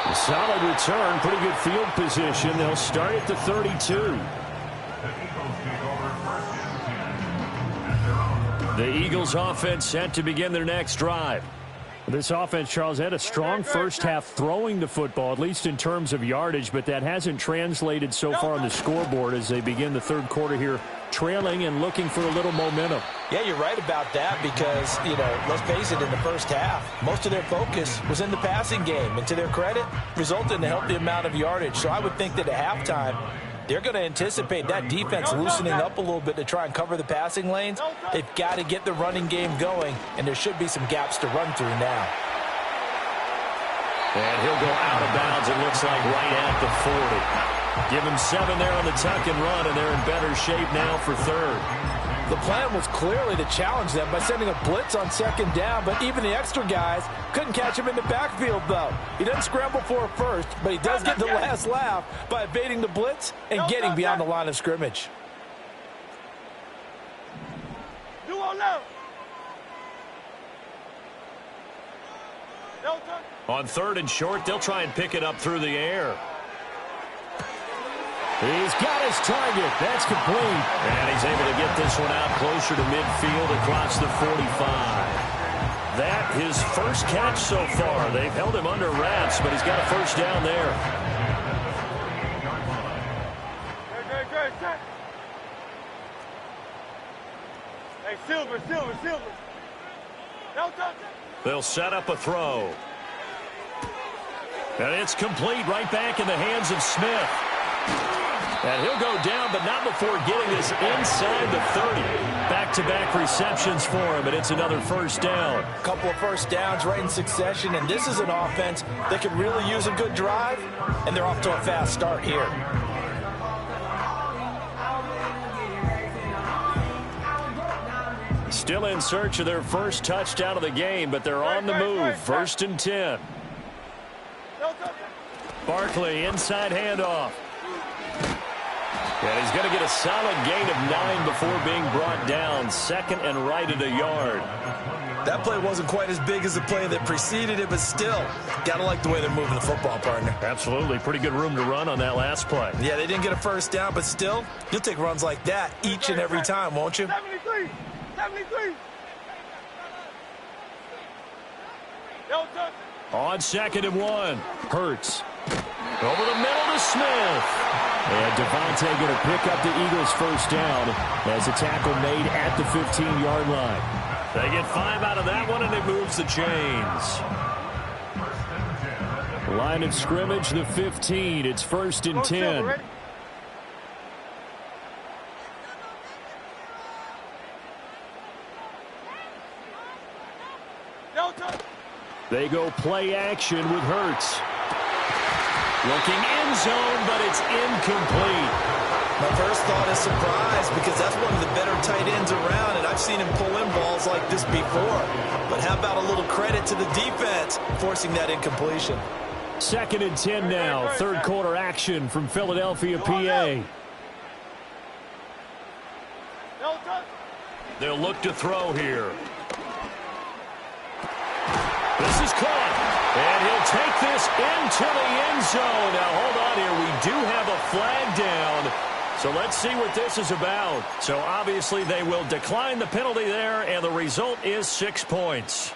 A solid return, pretty good field position. They'll start at the 32. The Eagles offense set to begin their next drive. This offense, Charles, had a strong first half throwing the football, at least in terms of yardage, but that hasn't translated so far on the scoreboard as they begin the third quarter here, trailing and looking for a little momentum. Yeah, you're right about that because, let's face it, in the first half, most of their focus was in the passing game. And to their credit, resulted in a healthy amount of yardage. So I would think that at halftime, they're going to anticipate that defense loosening up a little bit to try and cover the passing lanes. They've got to get the running game going, and there should be some gaps to run through now. And he'll go out of bounds, it looks like, right at the 40. Give him 7 there on the tuck and run, and they're in better shape now for third. The plan was clearly to challenge them by sending a blitz on second down, but even the extra guys couldn't catch him in the backfield, though. He doesn't scramble for a first, but he does get the last laugh by evading the blitz and getting beyond the line of scrimmage. On 3rd and short, they'll try and pick it up through the air. He's got his target. That's complete. And he's able to get this one out closer to midfield across the 45. That his first catch so far. They've held him under wraps, but he's got a first down there. Hey, Silver. They'll set up a throw. And it's complete right back in the hands of Smith. And he'll go down, but not before getting this inside the 30. Back-to-back receptions for him, and it's another first down. A couple of first downs right in succession, and this is an offense that can really use a good drive, and they're off to a fast start here. Still in search of their first touchdown of the game, but they're on the move. 1st and 10. Barkley, inside handoff. And he's going to get a solid gain of 9 before being brought down. 2nd and right at a yard. That play wasn't quite as big as the play that preceded it, but still, got to like the way they're moving the football, partner. Absolutely. Pretty good room to run on that last play. Yeah, they didn't get a first down, but still, you'll take runs like that each and every time, won't you? 73. On 2nd and 1. Hurts. Over the middle to Smith. And Devontae going to pick up the Eagles' first down as a tackle made at the 15-yard line. They get 5 out of that one, and it moves the chains. Line of scrimmage, the 15. It's 1st and 10. They go play action with Hurts. Looking end zone, but it's incomplete. My first thought is surprise because that's one of the better tight ends around, and I've seen him pull in balls like this before. But how about a little credit to the defense forcing that incompletion? 2nd and 10 now. 3rd quarter action from Philadelphia, PA. They'll look to throw here. This is caught. And he'll take this into the end zone. Now, hold on here. We do have a flag down. So let's see what this is about. So obviously they will decline the penalty there, and the result is 6 points.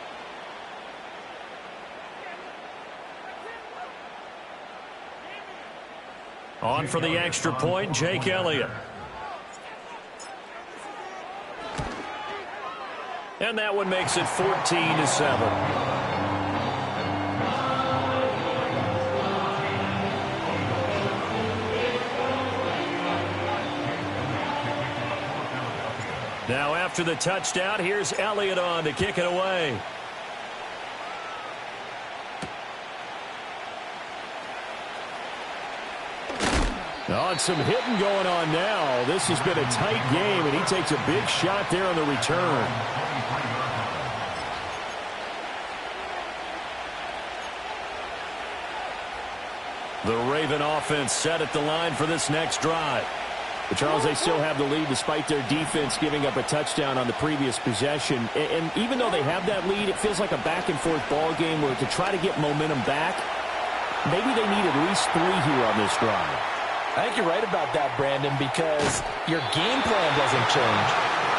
On for the extra point, Jake Elliott. And that one makes it 14-7. Now after the touchdown, here's Elliott on to kick it away. Oh, some hitting going on now. This has been a tight game, and he takes a big shot there on the return. The Raven offense set at the line for this next drive. But Charles, they still have the lead despite their defense giving up a touchdown on the previous possession. And even though they have that lead, it feels like a back-and-forth ball game where to try to get momentum back, maybe they need at least 3 here on this drive. I think you're right about that, Brandon, because your game plan doesn't change.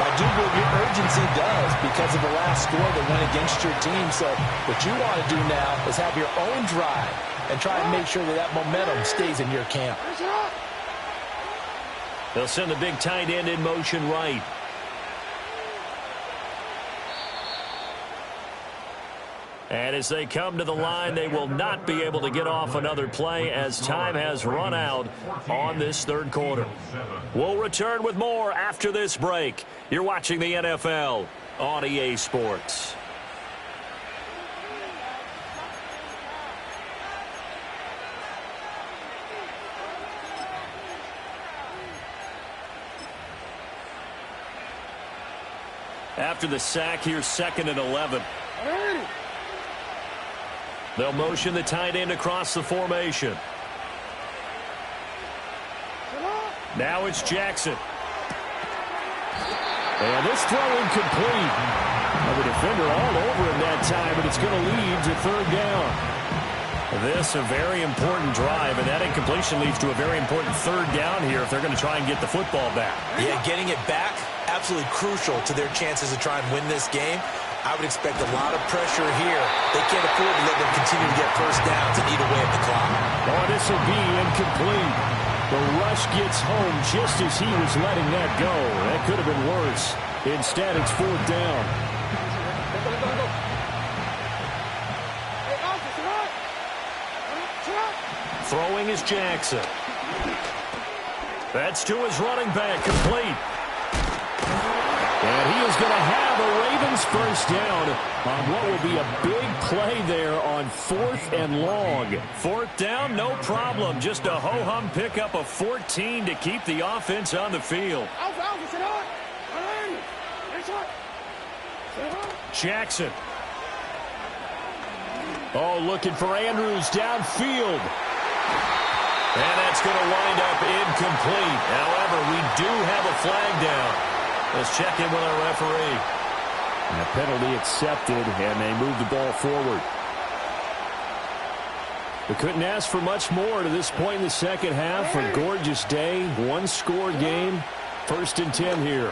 I do believe your urgency does because of the last score that went against your team. So what you want to do now is have your own drive and try and make sure that that momentum stays in your camp. They'll send the big tight end in motion right. And as they come to the line, they will not be able to get off another play as time has run out on this third quarter. We'll return with more after this break. You're watching the NFL on EA Sports. After the sack, here's 2nd and 11. They'll motion the tight end across the formation. Now it's Jackson. And this throw incomplete. The defender all over him that time, but it's going to lead to 3rd down. This a very important drive, and that incompletion leads to a very important 3rd down here if they're going to try and get the football back. Yeah, getting it back, absolutely crucial to their chances to try and win this game. I would expect a lot of pressure here. They can't afford to let them continue to get first downs and eat away at the clock. Oh, this will be incomplete. The rush gets home just as he was letting that go. That could have been worse. Instead, it's 4th down. Throwing is Jackson. That's to his running back, complete. And he is going to have a Ravens first down on what will be a big play there on 4th and long. 4th down, no problem. Just a ho-hum pickup of 14 to keep the offense on the field. Jackson. Oh, looking for Andrews downfield. And that's going to wind up incomplete. However, we do have a flag down. Let's check in with our referee. And a penalty accepted, and they move the ball forward. We couldn't ask for much more to this point in the second half. A gorgeous day, 1-score game. 1st and 10 here.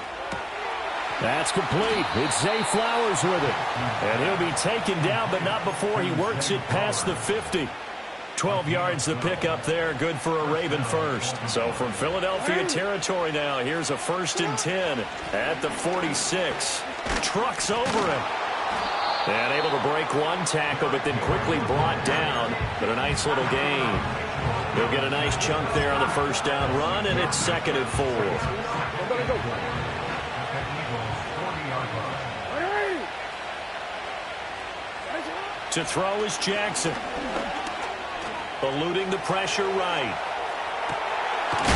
That's complete. It's Zay Flowers with it. And he'll be taken down, but not before he works it past the 50. 12 yards the pickup there, good for a Raven first. So from Philadelphia territory now, here's a 1st and 10 at the 46. Trucks over him. And able to break one tackle, but then quickly brought down. But a nice little gain. He'll get a nice chunk there on the 1st down run, and it's 2nd and 4. To throw is Jackson. Eluding the pressure right.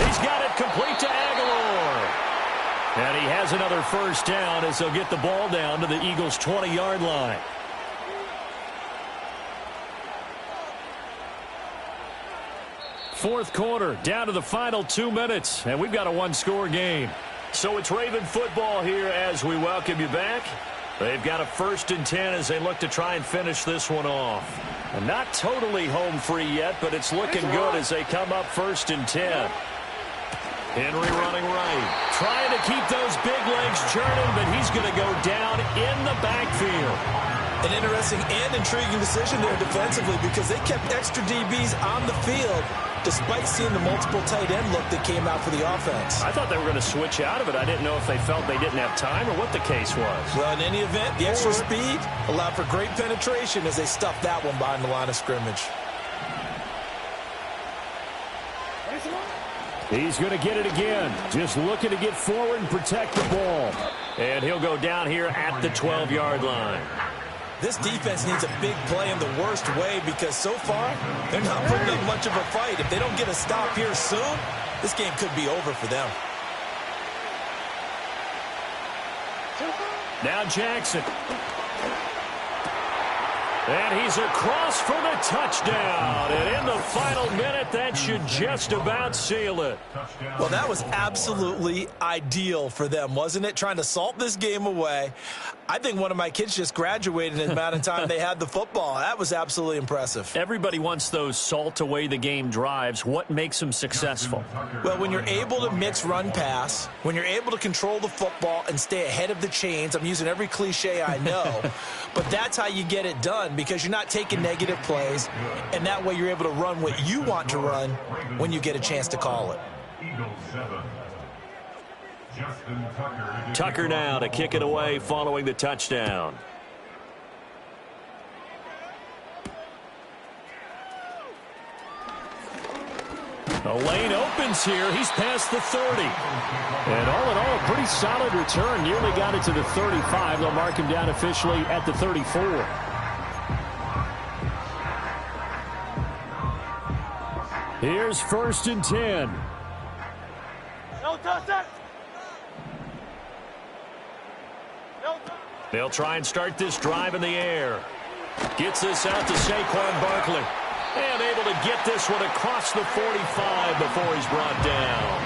He's got it complete to Aguilar. And he has another 1st down as they'll get the ball down to the Eagles' 20-yard line. Fourth quarter, down to the final 2 minutes, and we've got a 1-score game. So it's Raven football here as we welcome you back. They've got a 1st and 10 as they look to try and finish this one off. And not totally home free yet, but it's looking good as they come up 1st and 10. Henry running right. Trying to keep those big legs churning, but he's going to go down in the backfield. An interesting and intriguing decision there defensively because they kept extra DBs on the field despite seeing the multiple tight end look that came out for the offense. I thought they were going to switch out of it. I didn't know if they felt they didn't have time or what the case was. Well, in any event, the extra speed allowed for great penetration as they stuffed that one behind the line of scrimmage. He's going to get it again. Just looking to get forward and protect the ball. And he'll go down here at the 12-yard line. This defense needs a big play in the worst way because so far, they're not putting up much of a fight. If they don't get a stop here soon, this game could be over for them. Now Jackson. And he's across for the touchdown. And in the final minute, that should just about seal it. Well, that was absolutely ideal for them, wasn't it? Trying to salt this game away. I think one of my kids just graduated in the amount of time they had the football. That was absolutely impressive. Everybody wants those salt away the game drives. What makes them successful? Well, when you're able to mix run pass, when you're able to control the football and stay ahead of the chains, I'm using every cliche I know, but that's how you get it done because you're not taking negative plays, and that way you're able to run what you want to run when you get a chance to call it. Eagles 7. Justin Tucker now to kick it away following the touchdown. The lane opens here. He's past the 30. And all in all, a pretty solid return. Nearly got it to the 35. They'll mark him down officially at the 34. Here's 1st and 10. No touchdown. They'll try and start this drive in the air. Gets this out to Saquon Barkley. And able to get this one across the 45 before he's brought down.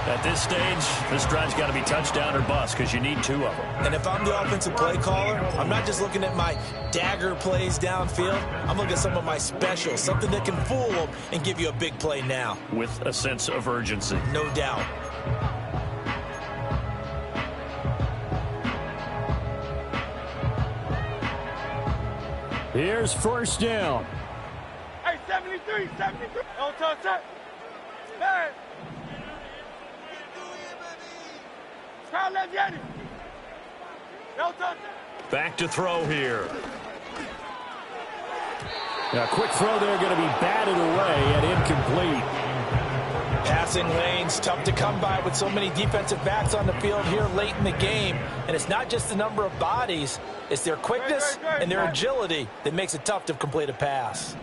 At this stage, this drive's got to be touchdown or bust because you need 2 of them. And if I'm the offensive play caller, I'm not just looking at my dagger plays downfield. I'm looking at some of my specials, something that can fool them and give you a big play now. With a sense of urgency. No doubt. Here's 1st down. Hey, 73. No touchdown. Man. Crowd left Yanni. No touchdown. Back to throw here. A quick throw there going to be batted away and incomplete. Passing lanes, tough to come by with so many defensive backs on the field here late in the game. And it's not just the number of bodies, it's their quickness and their agility that makes it tough to complete a pass.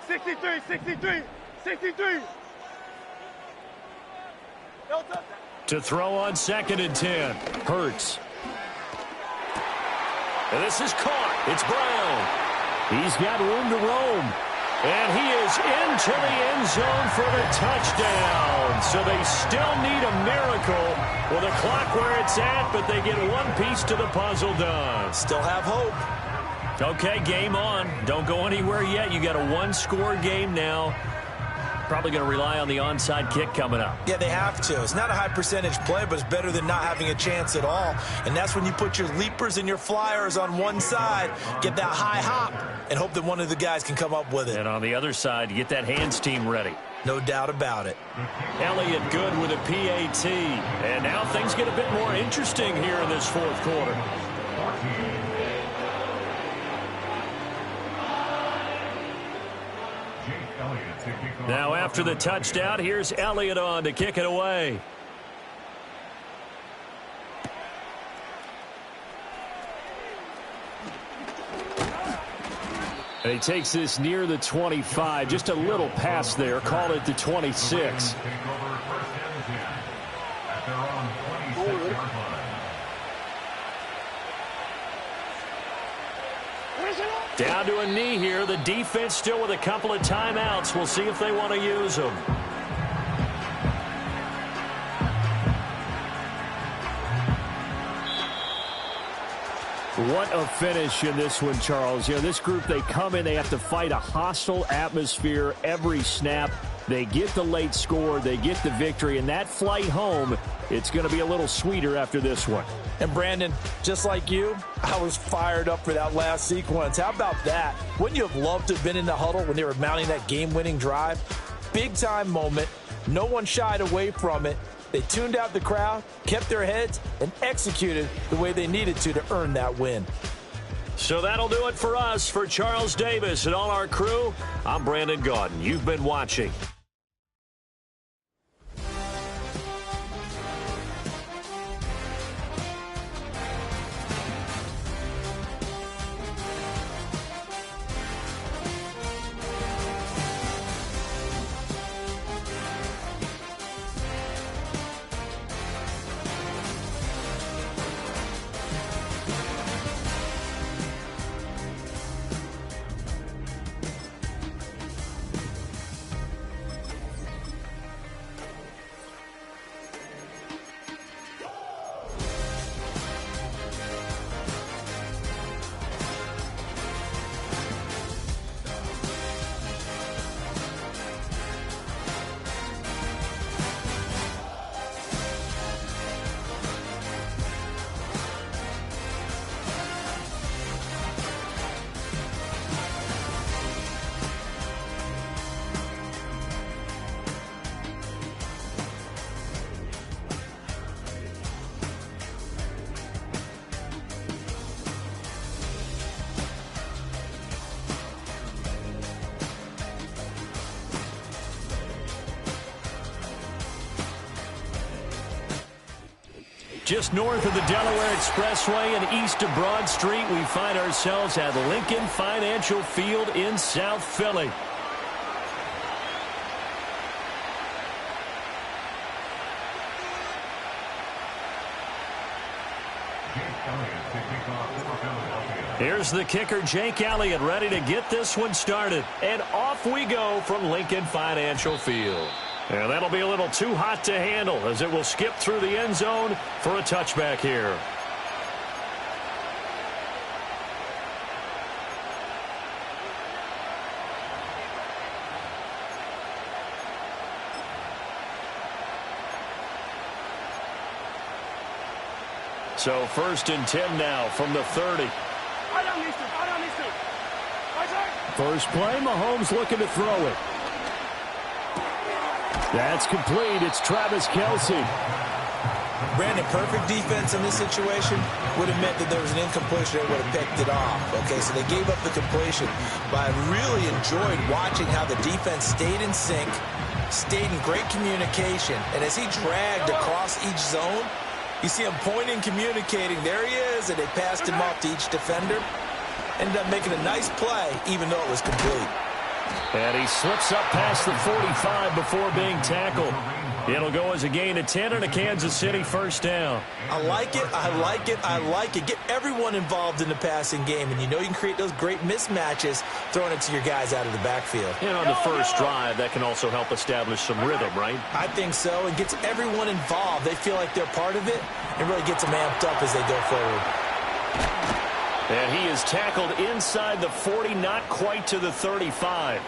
63. No touchdown. To throw on 2nd and 10. Hurts. And this is caught. It's Brown. He's got room to roam. And he is into the end zone for the touchdown. So they still need a miracle with the clock where it's at, but they get one piece to the puzzle done. Still have hope. Okay, game on. Don't go anywhere yet. You got a 1-score game now. Probably going to rely on the onside kick coming up. Yeah, they have to. It's not a high percentage play, but it's better than not having a chance at all. And that's when you put your leapers and your flyers on one side, get that high hop, and hope that one of the guys can come up with it. And on the other side, get that hands team ready. No doubt about it. Elliott good with a PAT. And now things get a bit more interesting here in this 4th quarter. Now after the touchdown, here's Elliott on to kick it away. And he takes this near the 25. Just a little pass there. Call it the 26. Down to a knee here. The defense still with a couple of timeouts. We'll see if they want to use them. What a finish in this one, Charles. You know, this group, they come in, they have to fight a hostile atmosphere every snap. They get the late score, they get the victory, and that flight home, it's going to be a little sweeter after this one. And Brandon, just like you, I was fired up for that last sequence. How about that? Wouldn't you have loved to have been in the huddle when they were mounting that game-winning drive? Big-time moment. No one shied away from it. They tuned out the crowd, kept their heads, and executed the way they needed to earn that win. So that'll do it for us. For Charles Davis and all our crew, I'm Brandon Gaudin. You've been watching. Just north of the Delaware Expressway and east of Broad Street, we find ourselves at Lincoln Financial Field in South Philly. Here's the kicker, Jake Elliott, ready to get this one started. And off we go from Lincoln Financial Field. And that'll be a little too hot to handle as it will skip through the end zone for a touchback here. So 1st and 10 now from the 30. First play, Mahomes looking to throw it. That's complete. It's Travis Kelce. Brandon, perfect defense in this situation would have meant that there was an incompletion. They would have picked it off. Okay, so they gave up the completion. But I really enjoyed watching how the defense stayed in sync, stayed in great communication. And as he dragged across each zone, you see him pointing, communicating. There he is, and they passed him off to each defender. Ended up making a nice play, even though it was complete. And he slips up past the 45 before being tackled. It'll go as a gain of 10 and a Kansas City first down. I like it, I like it, I like it. Get everyone involved in the passing game, and you know you can create those great mismatches throwing it to your guys out of the backfield. And on the first drive, that can also help establish some rhythm, right? I think so. It gets everyone involved. They feel like they're part of it, and really gets them amped up as they go forward. And he is tackled inside the 40, not quite to the 35.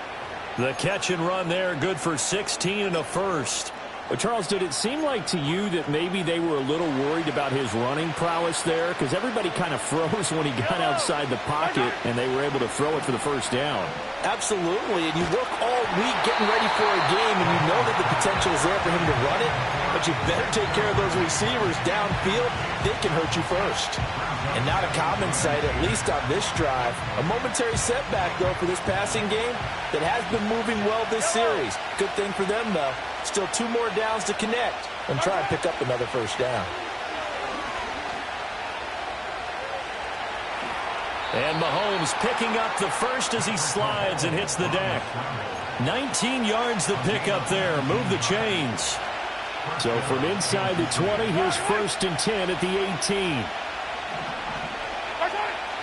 The catch and run there, good for 16 and a first. But Charles, did it seem like to you that maybe they were a little worried about his running prowess there? Because everybody kind of froze when he got outside the pocket, and they were able to throw it for the first down. Absolutely, and you work all week getting ready for a game, and you know that the potential is there for him to run it, but you better take care of those receivers downfield. They can hurt you first. And not a common sight, at least on this drive. A momentary setback, though, for this passing game that has been moving well this series. Good thing for them, though. Still 2 more downs to connect and try and pick up another first down. And Mahomes picking up the first as he slides and hits the deck. 19 yards the pickup there. Move the chains. So from inside the 20, here's 1st and 10 at the 18.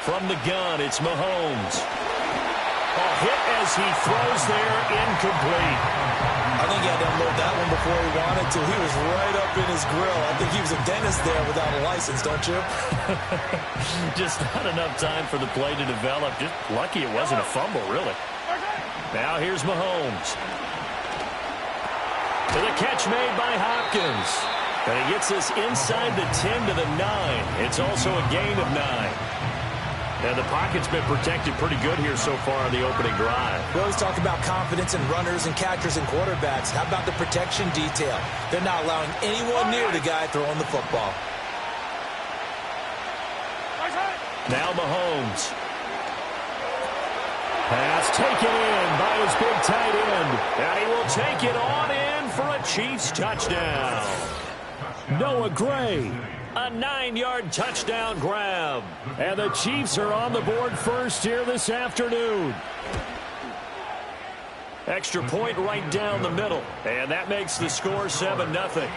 From the gun, it's Mahomes. A hit as he throws there, incomplete. I think he had to unload that one before he wanted to. He was right up in his grill. I think he was a dentist there without a license, don't you? Just not enough time for the play to develop. Just lucky it wasn't a fumble, really. Now here's Mahomes. To the catch made by Hopkins. And he gets this inside the 10 to the 9. It's also a gain of 9. And the pocket's been protected pretty good here so far on the opening drive. We always talk about confidence in runners and catchers and quarterbacks. How about the protection detail? They're not allowing anyone near the guy throwing the football. Now Mahomes. Pass taken in by his big tight end. And he will take it on in for a Chiefs touchdown. Noah Gray. A 9-yard touchdown grab. And the Chiefs are on the board first here this afternoon. Extra point right down the middle. And that makes the score 7-0.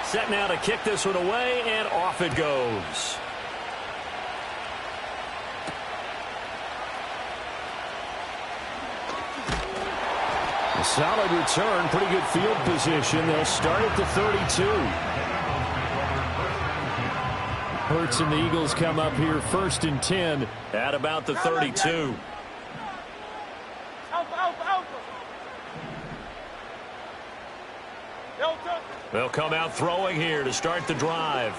Set now to kick this one away, and off it goes. A solid return, pretty good field position. They'll start at the 32. Hurts and the Eagles come up here 1st and 10 at about the 32. They'll come out throwing here to start the drive.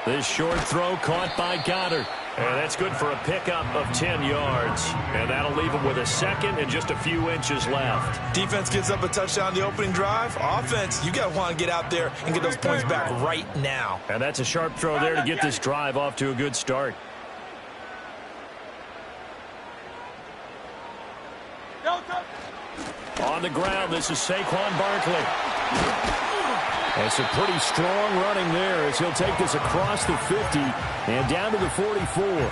This short throw caught by Goddard. And that's good for a pickup of 10 yards. And that'll leave him with a second and just a few inches left. Defense gives up a touchdown the opening drive. Offense, you got to want to get out there and get those points back right now. And that's a sharp throw there to get this drive off to a good start. On the ground, this is Saquon Barkley. That's a pretty strong running there as he'll take this across the 50 and down to the 44.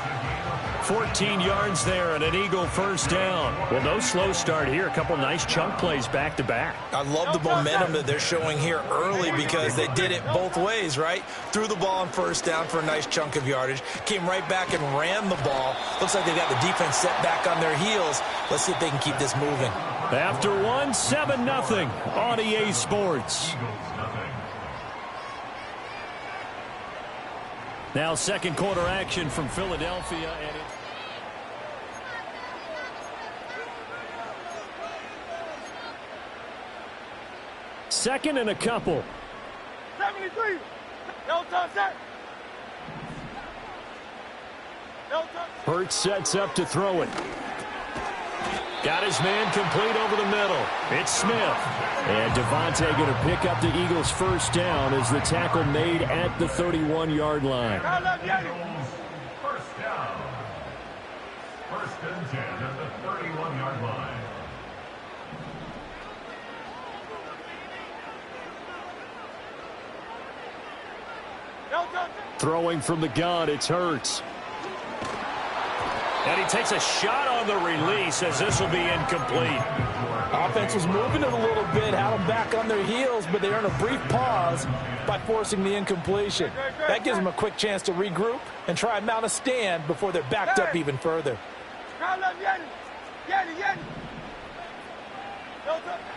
14 yards there and an Eagle first down. Well, no slow start here. A couple nice chunk plays back-to-back. I love the momentum that they're showing here early because they did it both ways, right? Threw the ball on first down for a nice chunk of yardage. Came right back and ran the ball. Looks like they got the defense set back on their heels. Let's see if they can keep this moving. After 7-0 on EA Sports. Now second quarter action from Philadelphia. And second and a couple. 73. No touch that. No touch. Hurts sets up to throw it. Got his man complete over the middle. It's Smith. And Devontae going to pick up the Eagles' first down as the tackle made at the 31-yard line. First down. 1st and 10 at the 31-yard line. Throwing from the gun, it's Hurts. And he takes a shot on the release as this will be incomplete. Offense was moving it a little bit, had them back on their heels, but they earn a brief pause by forcing the incompletion. That gives them a quick chance to regroup and try and mount a stand before they're backed up even further.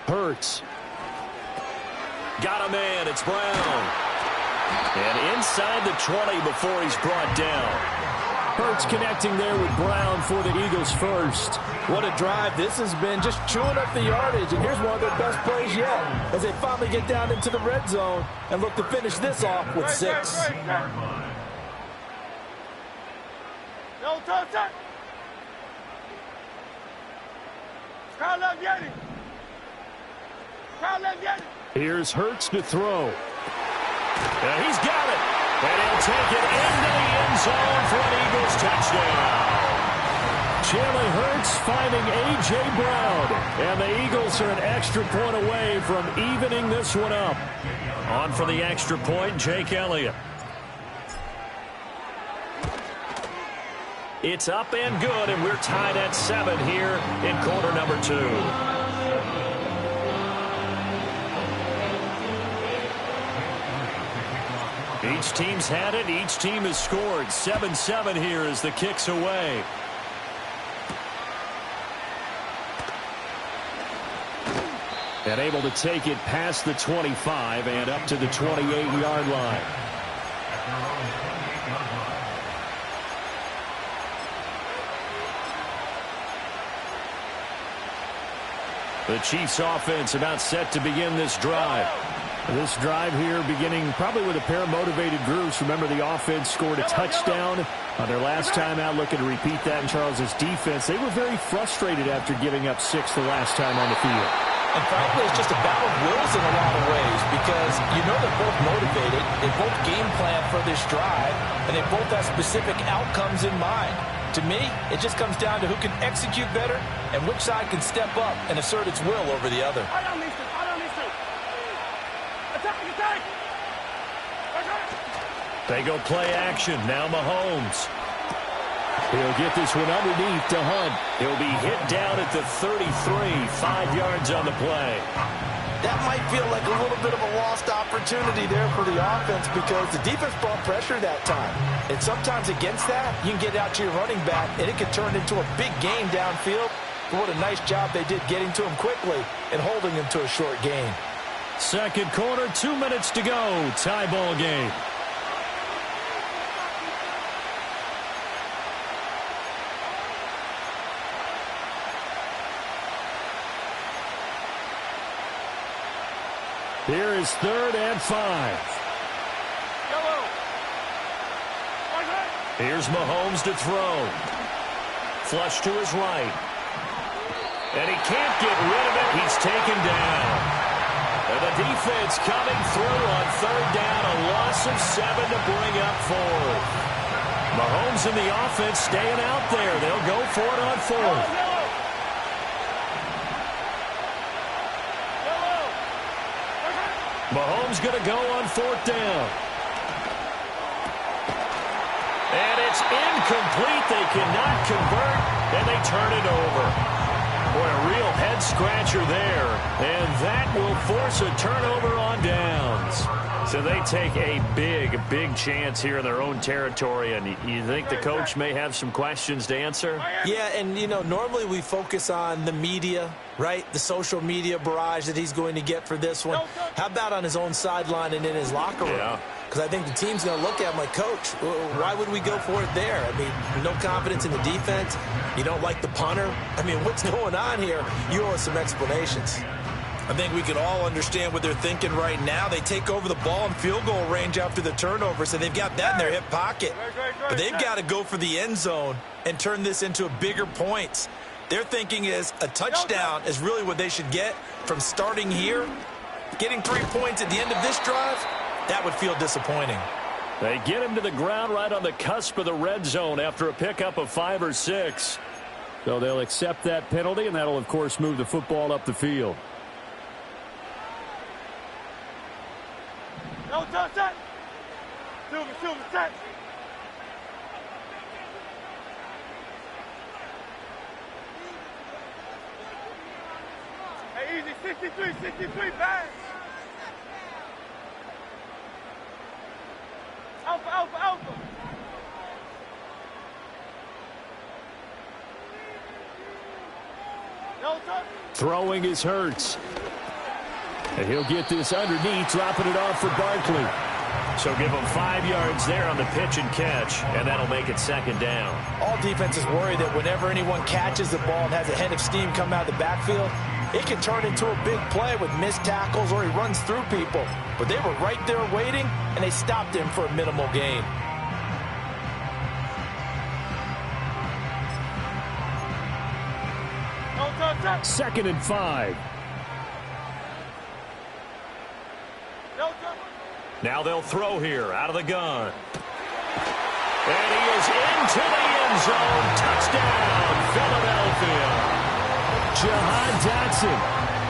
Hurts. Got a man, it's Brown. And inside the 20 before he's brought down. Hurts connecting there with Brown for the Eagles first. What a drive this has been, just chewing up the yardage. And here's one of their best plays yet as they finally get down into the red zone and look to finish this off with 6. No touch that. Here's Hurts to throw. And he's got it. And he'll take it into the end zone for an Eagles touchdown. Jalen Hurts finding A.J. Brown. And the Eagles are an extra point away from evening this one up. On for the extra point, Jake Elliott. It's up and good, and we're tied at 7 here in quarter number 2. Each team's had it. Each team has scored. 7-7 here as the kick's away. And able to take it past the 25 and up to the 28-yard line. The Chiefs offense about set to begin this drive. This drive here beginning probably with a pair of motivated groups. Remember, the offense scored a touchdown on their last time out, looking to repeat that in Charles' defense. They were very frustrated after giving up 6 the last time on the field. And frankly, it's just a battle of wills in a lot of ways because you know they're both motivated, they both game plan for this drive, and they both have specific outcomes in mind. To me, it just comes down to who can execute better and which side can step up and assert its will over the other. They go play action. Now Mahomes. He'll get this one underneath to Hunt. He'll be hit down at the 33, 5 yards on the play. That might feel like a little bit of a lost opportunity there for the offense because the defense brought pressure that time. And sometimes against that, you can get out to your running back, and it can turn into a big gain downfield. But what a nice job they did getting to him quickly and holding him to a short gain. Second quarter, 2 minutes to go. Tie ball game. Here is 3rd and 5. Here's Mahomes to throw. Flush to his right. And he can't get rid of it. He's taken down. And the defense coming through on 3rd down. A loss of 7 to bring up 4th. Mahomes and the offense staying out there. They'll go for it on 4th. Mahomes going to go on 4th down. And it's incomplete. They cannot convert, and they turn it over. Boy, a real head-scratcher there. And that will force a turnover on downs. So they take a big chance here in their own territory. And you think the coach may have some questions to answer? Yeah, and, you know, normally we focus on the media, right? The social media barrage that he's going to get for this one. How about on his own sideline and in his locker room? Yeah. Because I think the team's going to look at him like, Coach, why would we go for it there? I mean, no confidence in the defense. You don't like the punter. I mean, what's going on here? You owe us some explanations. I think we can all understand what they're thinking right now. They take over the ball in field goal range after the turnover, so they've got that in their hip pocket. But they've got to go for the end zone and turn this into a bigger points. Their thinking is a touchdown is really what they should get from starting here. Getting 3 points at the end of this drive, that would feel disappointing. They get him to the ground right on the cusp of the red zone after a pickup of 5 or 6. So they'll accept that penalty, and that'll, of course, move the football up the field. No, touch that. Silver, touch. Hey, easy, 63, pass. Alpha. No touch. Throwing is Hurts. And he'll get this underneath, dropping it off for Barkley. So give him 5 yards there on the pitch and catch, and that'll make it 2nd down. All defenses worry that whenever anyone catches the ball and has a head of steam come out of the backfield, it can turn into a big play with missed tackles or he runs through people. But they were right there waiting, and they stopped him for a minimal gain. No touch. 2nd and 5. No touch. Now they'll throw here out of the gun. And he is into the end zone. Touchdown, Philadelphia. Jahan Dotson,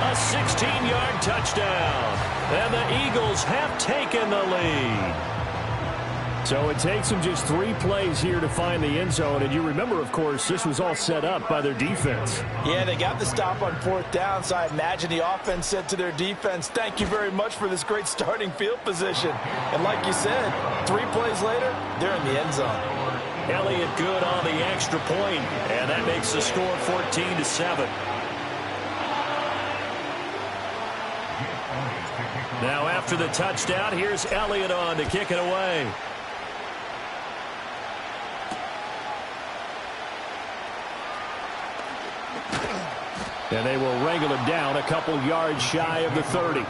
a 16-yard touchdown. And the Eagles have taken the lead. So it takes them just 3 plays here to find the end zone. And you remember, of course, this was all set up by their defense. Yeah, they got the stop on 4th down, so I imagine the offense said to their defense, thank you very much for this great starting field position. And like you said, 3 plays later, they're in the end zone. Elliott good on the extra point, and that makes the score 14-7. Now after the touchdown, here's Elliott on to kick it away. And they will wrangle him down a couple yards shy of the 30.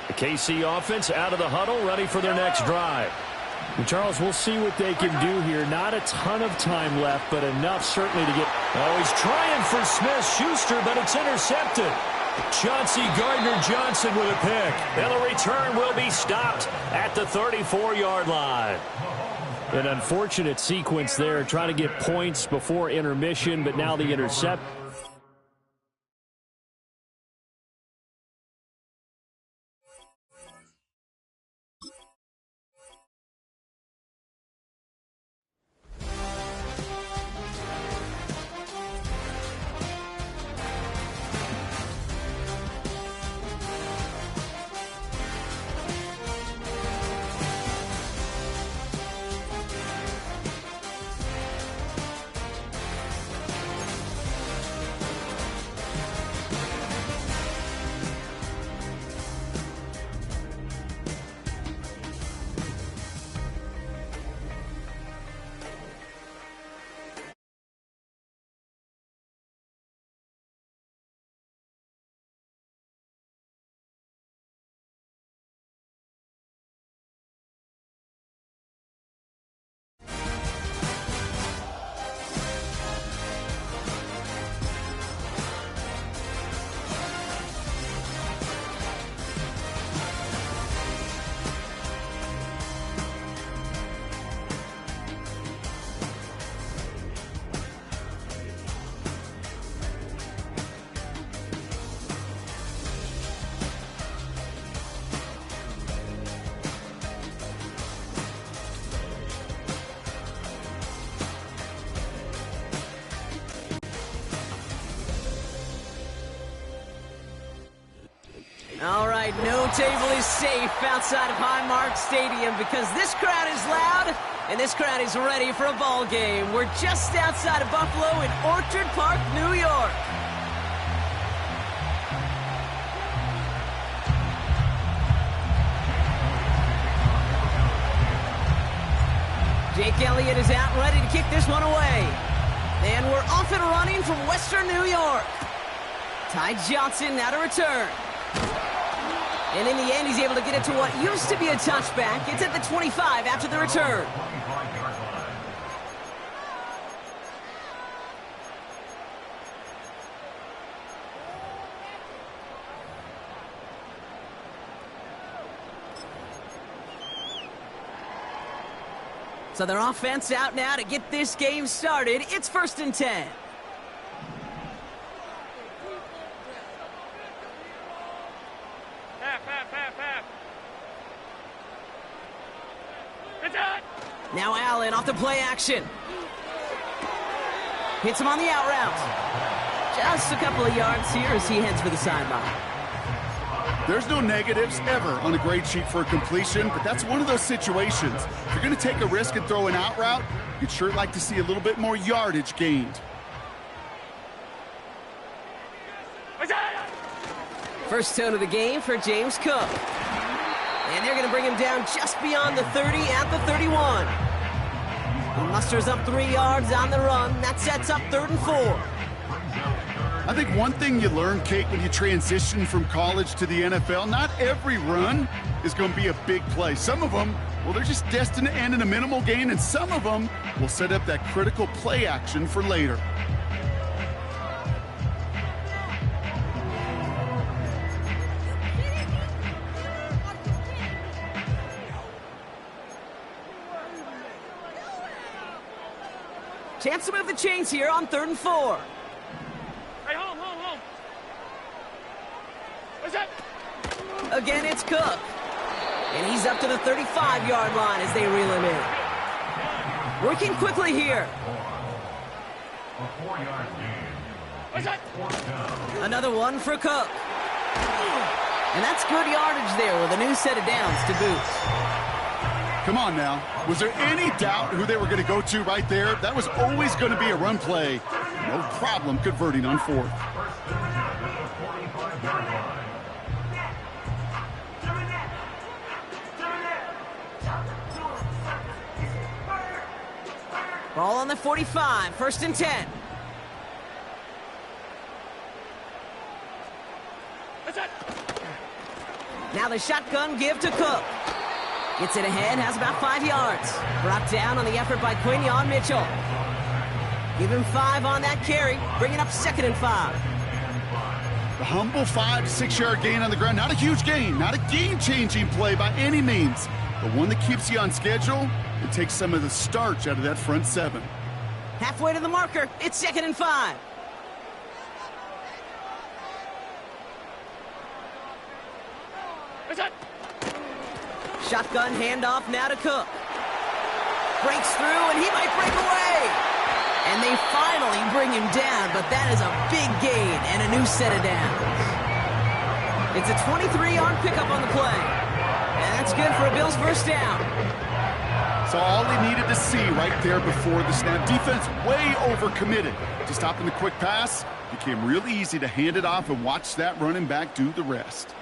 The KC offense out of the huddle, ready for their next drive. And Charles, we'll see what they can do here. Not a ton of time left, but enough certainly to get... Oh, he's trying for Smith-Schuster, but it's intercepted. Chauncey Gardner-Johnson with a pick. And the return will be stopped at the 34-yard line. An unfortunate sequence there, trying to get points before intermission, but now the intercept. All right, no table is safe outside of Highmark Stadium because this crowd is loud and this crowd is ready for a ball game. We're just outside of Buffalo in Orchard Park, New York. Jake Elliott is out ready to kick this one away. And we're off and running from Western New York. Ty Johnson now to return. And in the end, he's able to get it to what used to be a touchback. It's at the 25 after the return. So their offense out now to get this game started. It's 1st and 10. Now Allen off the play action. Hits him on the out route. Just a couple of yards here as he heads for the sideline. There's no negatives ever on a grade sheet for a completion, but that's one of those situations. If you're going to take a risk and throw an out route, you'd sure like to see a little bit more yardage gained. First tone of the game for James Cook. And they're going to bring him down just beyond the 30 at the 31. He musters up 3 yards on the run. That sets up 3rd and 4. I think one thing you learn, Kate, when you transition from college to the NFL, not every run is going to be a big play. Some of them, well, they're just destined to end in a minimal gain, and some of them will set up that critical play action for later. Chance to move the chains here on 3rd and 4. Hey, home. What's up? Again, it's Cook. And he's up to the 35-yard line as they reel him in. Working quickly here. What's up? Another one for Cook. And that's good yardage there with a new set of downs to boot. Come on now. Was there any doubt who they were going to go to right there? That was always going to be a run play. No problem converting on 4th. Ball on the 45, 1st and 10. Now the shotgun give to Cook. Gets it ahead, has about 5 yards. Brought down on the effort by Quinion Mitchell. Give him 5 on that carry, bringing up 2nd and 5. The humble 5 to 6 yard gain on the ground. Not a huge gain, not a game-changing play by any means, but one that keeps you on schedule and takes some of the starch out of that front 7. Halfway to the marker, it's 2nd and 5. Shotgun handoff now to Cook. Breaks through, and he might break away. And they finally bring him down, but that is a big gain and a new set of downs. It's a 23-yard pickup on the play. And that's good for a Bills first down. So all they needed to see right there before the snap. Defense way overcommitted. To stopping the quick pass, became really easy to hand it off and watch that running back do the rest.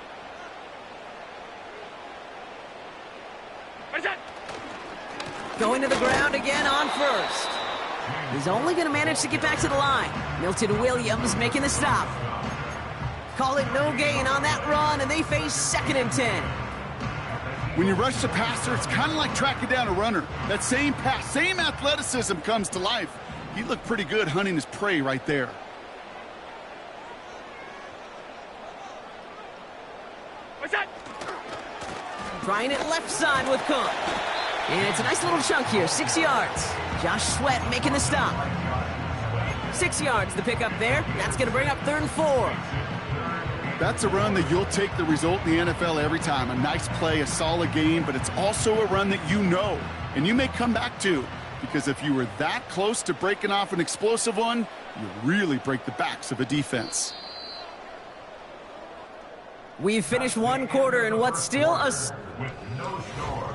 Going to the ground again on 1st. He's only going to manage to get back to the line. Milton Williams making the stop. Call it no gain on that run, and they face 2nd and 10. When you rush the passer, it's kind of like tracking down a runner. That same pass, same athleticism comes to life. He looked pretty good hunting his prey right there. Trying it left side with Cook. And it's a nice little chunk here, 6 yards. Josh Sweat making the stop. 6 yards, the pickup there. That's going to bring up 3rd and 4. That's a run that you'll take the result in the NFL every time. A nice play, a solid game, but it's also a run that you know, and you may come back to, because if you were that close to breaking off an explosive one, you really break the backs of a defense. We've finished 1 quarter in what's still a... With no score.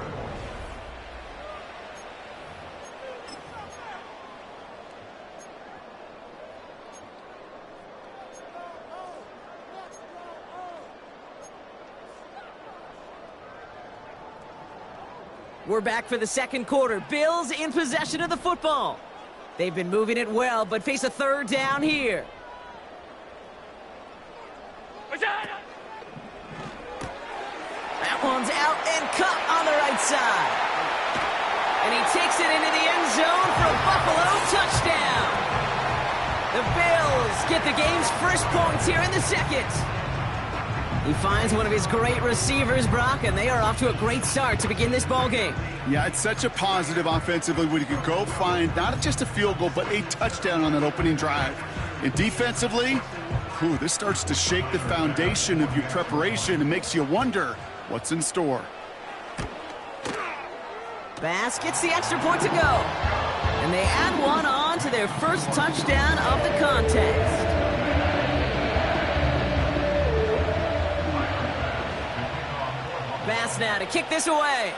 We're back for the 2nd quarter. Bills in possession of the football. They've been moving it well, but face a 3rd down here. That one's out and cut on the right side. And he takes it into the end zone for a Buffalo touchdown. The Bills get the game's first points here in the 2nd. He finds one of his great receivers, Brock, and they are off to a great start to begin this ball game. Yeah, it's such a positive offensively when you can go find not just a field goal, but a touchdown on that opening drive. And defensively, this starts to shake the foundation of your preparation and makes you wonder what's in store. Bass gets the extra point to go. And they add one on to their first touchdown of the contest. Bass now to kick this away.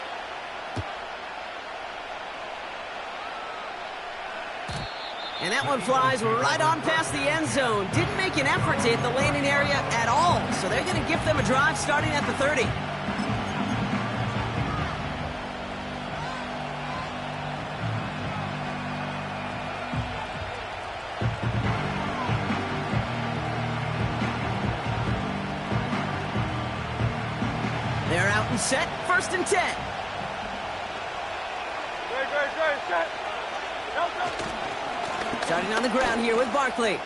And that one flies right on past the end zone. Didn't make an effort to hit the landing area at all. So they're going to give them a drive starting at the 30. They're out and set, 1st and 10. Starting on the ground here with Barkley.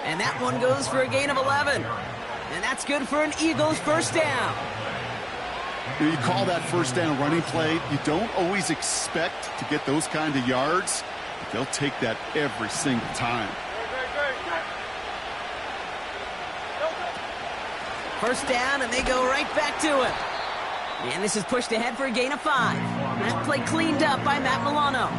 And that one goes for a gain of 11. And that's good for an Eagles first down. You call that first down running play. You don't always expect to get those kind of yards, but they'll take that every single time. First down, and they go right back to it. And this is pushed ahead for a gain of 5. That play cleaned up by Matt Milano.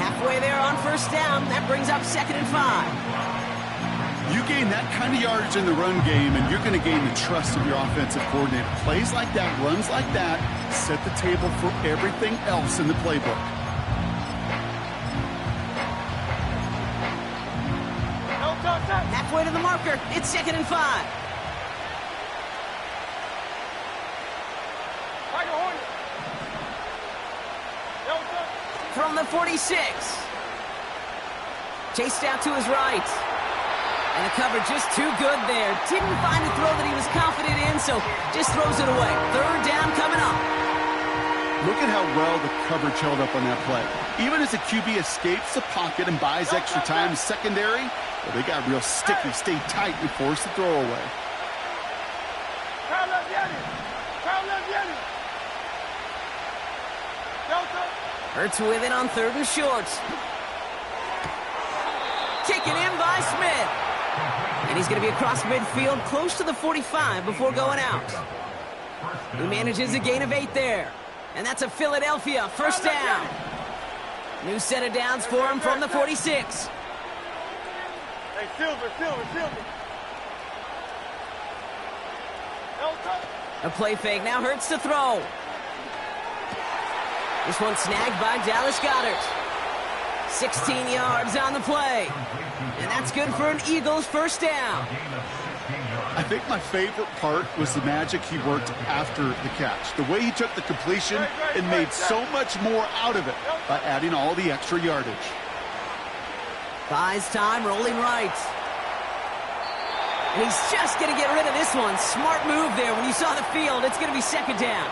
Halfway there on first down. That brings up 2nd and 5. You gain that kind of yardage in the run game, and you're going to gain the trust of your offensive coordinator. Plays like that, runs like that, set the table for everything else in the playbook. Halfway to the marker. It's 2nd and 5. the 46. Chased out to his right. And the cover just too good there. Didn't find a throw that he was confident in, so just throws it away. Third down coming up. Look at how well the coverage held up on that play. Even as the QB escapes the pocket and buys extra time in secondary, well, they got real sticky, stayed tight, and forced the throw away. Hurts with it on third and short. Taken in by Smith. And he's going to be across midfield, close to the 45 before going out. He manages a gain of 8 there. And that's a Philadelphia first down. New set of downs for him from the 46. Hey, Silver. A play fake, now Hurts to throw. This one snagged by Dallas Goedert. 16 yards on the play. And that's good for an Eagles first down. I think my favorite part was the magic he worked after the catch. The way he took the completion and made so much more out of it by adding all the extra yardage. Buys time, rolling right. And he's just going to get rid of this one. Smart move there. When you saw the field, it's going to be second down.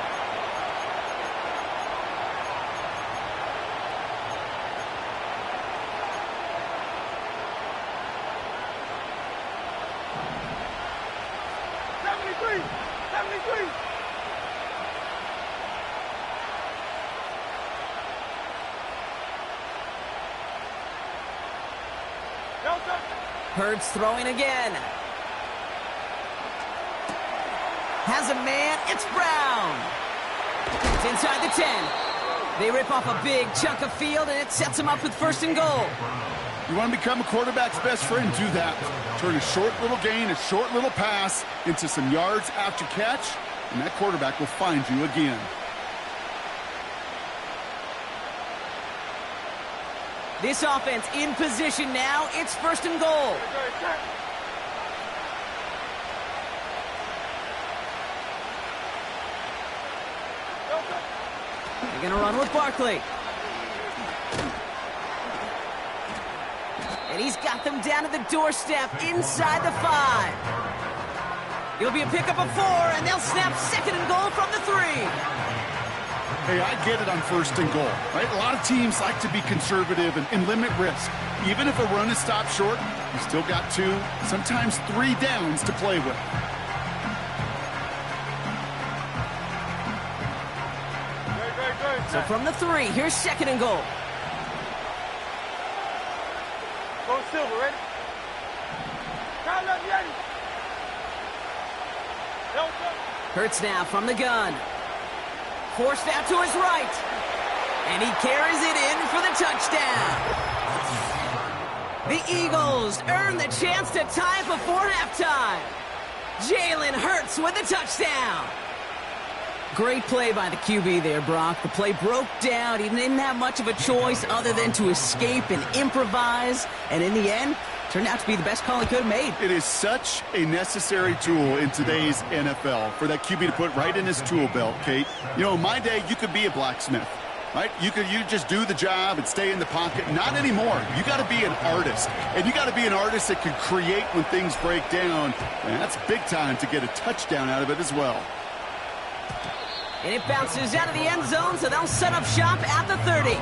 Hurts throwing again. Has a man. It's Brown. It's inside the 10. They rip off a big chunk of field, and it sets them up with first and goal. You want to become a quarterback's best friend? Do that. Turn a short little gain, a short little pass into some yards after catch, and that quarterback will find you again. This offense in position now. It's first and goal. They're going to run with Barkley. And he's got them down to the doorstep inside the 5. It'll be a pickup of 4, and they'll snap second and goal from the 3. Hey, I get it on first and goal, right? A lot of teams like to be conservative and limit risk. Even if a run is stopped short, you still got 2, sometimes 3 downs to play with. So from the 3, here's second and goal. Go Silver, ready? Hurts now from the gun. Forced out to his right. And he carries it in for the touchdown. The Eagles earn the chance to tie before halftime. Jalen Hurts with the touchdown. Great play by the QB there, Brock. The play broke down. He didn't have much of a choice other than to escape and improvise. And in the end, turned out to be the best call he could have made. It is such a necessary tool in today's NFL for that QB to put right in his tool belt, Kate. You know, in my day, you could be a blacksmith, right? You just do the job and stay in the pocket. Not anymore. You got to be an artist. And you got to be an artist that can create when things break down. And that's big time to get a touchdown out of it as well. And it bounces out of the end zone, so they'll set up shop at the 30.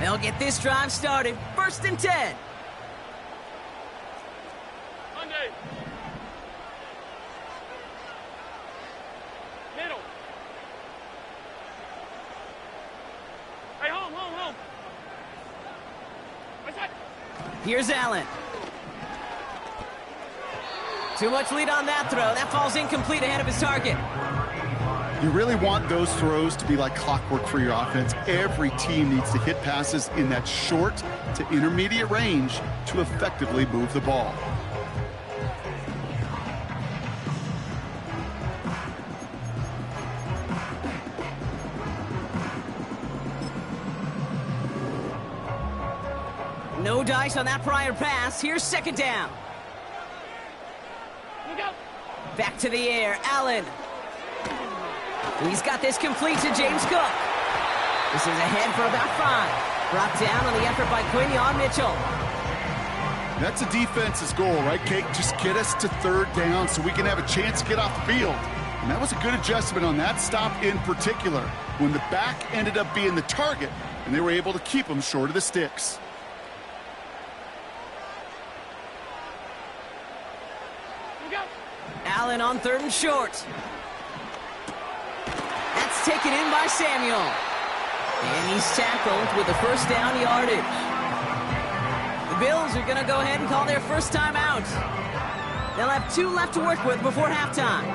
They'll get this drive started. First and 10. Monday. Middle. Hey, home. Here's Allen. Too much lead on that throw. That falls incomplete ahead of his target. You really want those throws to be like clockwork for your offense. Every team needs to hit passes in that short to intermediate range to effectively move the ball. No dice on that prior pass. Here's second down. Back to the air, Allen. He's got this complete to James Cook. This is ahead for about 5. Brought down on the effort by Quinion Mitchell. That's a defense's goal, right, Kate? Just get us to third down so we can have a chance to get off the field. And that was a good adjustment on that stop in particular, when the back ended up being the target, and they were able to keep him short of the sticks. Allen on 3rd and short. That's taken in by Samuel. And he's tackled with the first down yardage. The Bills are going to go ahead and call their first time out. They'll have 2 left to work with before halftime.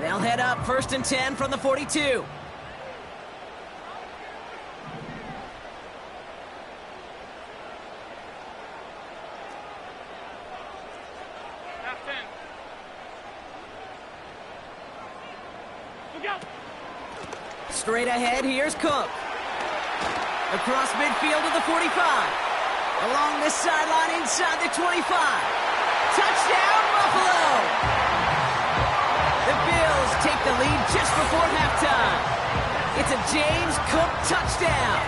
They'll head up 1st and 10 from the 42. Straight ahead, here's Cook. Across midfield to the 45. Along this sideline inside the 25. Touchdown, Buffalo! The Bills take the lead just before halftime. It's a James Cook touchdown.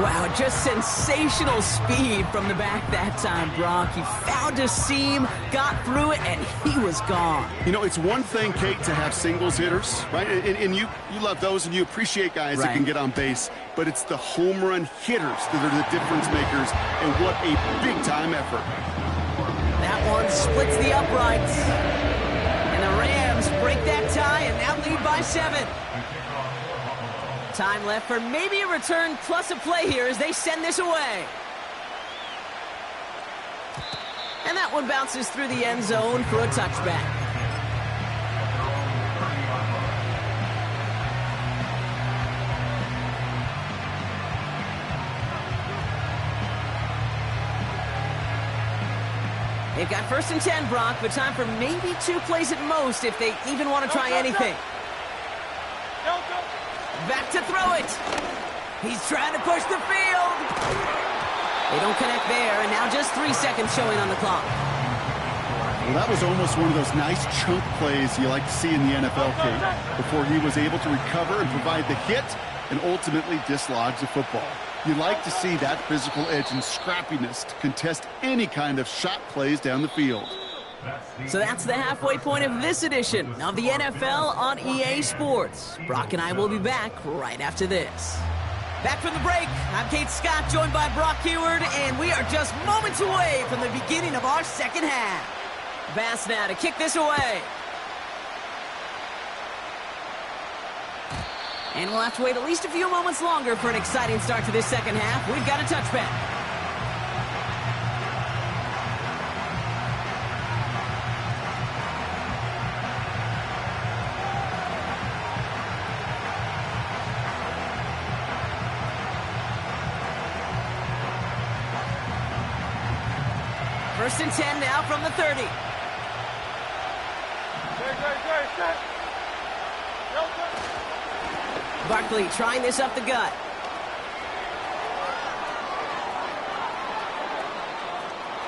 Wow, just sensational speed from the back that time, Brock. He found a seam, got through it, and he was gone. You know, it's one thing, Kate, to have singles hitters, right? And you love those, and you appreciate guys that can get on base. But it's the home run hitters that are the difference makers, and what a big-time effort. That one splits the uprights. And the Rams break that tie and now lead by 7. Time left for maybe a return plus a play here as they send this away. And that one bounces through the end zone for a touchback. They've got 1st and 10, Brock, but time for maybe 2 plays at most if they even want to try anything. Back to throw it. He's trying to push the field. They don't connect there, and now just 3 seconds showing on the clock. Well, that was almost one of those nice chunk plays you like to see in the NFL, Kate, before he was able to recover and provide the hit and ultimately dislodge the football. You like to see that physical edge and scrappiness to contest any kind of shot plays down the field. So that's the halfway point of this edition of the NFL on EA Sports. Brock and I will be back right after this. Back from the break, I'm Kate Scott, joined by Brock Huard, and we are just moments away from the beginning of our second half. Bass now to kick this away. And we'll have to wait at least a few moments longer for an exciting start to this second half. We've got a touchback. First and 10 now from the 30. Barkley trying this up the gut.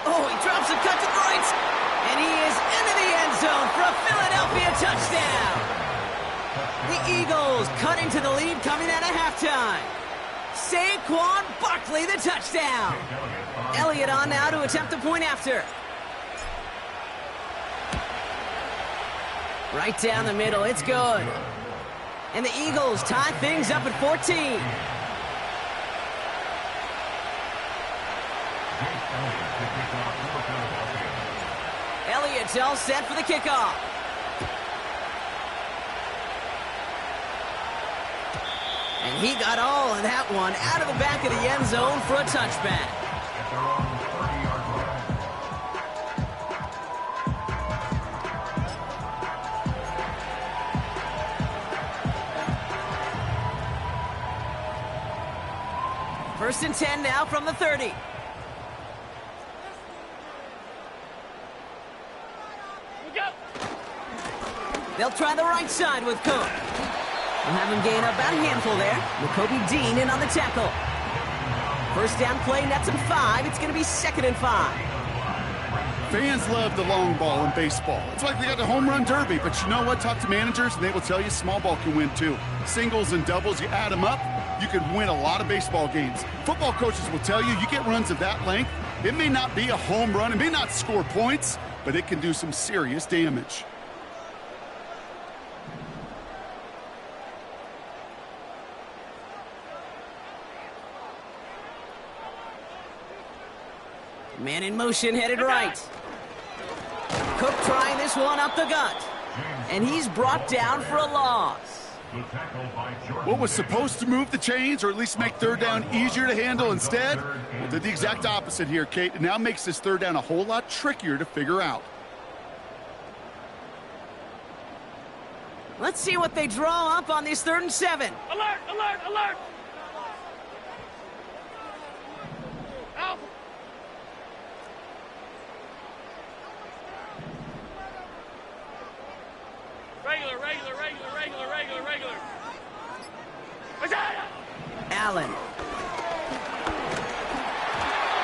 Oh, he drops a cut to the right. And he is into the end zone for a Philadelphia touchdown. The Eagles cutting to the lead coming out of halftime. Saquon Barkley, the touchdown. Elliott on now to attempt the point after. Right down the middle, it's good. And the Eagles tie things up at 14. Elliott's all set for the kickoff. And he got all of that one out of the back of the end zone for a touchback. First and 10 now from the 30. They'll try the right side with Cook. We'll have him gain about a handful there. Nakobe Dean in on the tackle. First down play, nets him 5. It's going to be 2nd and 5. Fans love the long ball in baseball. It's like they got the home run derby, but you know what? Talk to managers, and they will tell you small ball can win too. Singles and doubles, you add them up, you can win a lot of baseball games. Football coaches will tell you get runs of that length. It may not be a home run, it may not score points, but it can do some serious damage. Man in motion, headed right. Cook trying this one up the gut. And he's brought down for a loss. What was supposed to move the chains, or at least make 3rd down easier to handle instead, well, did the exact opposite here, Kate. It now makes this 3rd down a whole lot trickier to figure out. Let's see what they draw up on this 3rd and 7. Alert, alert, alert! Out! Regular. Allen.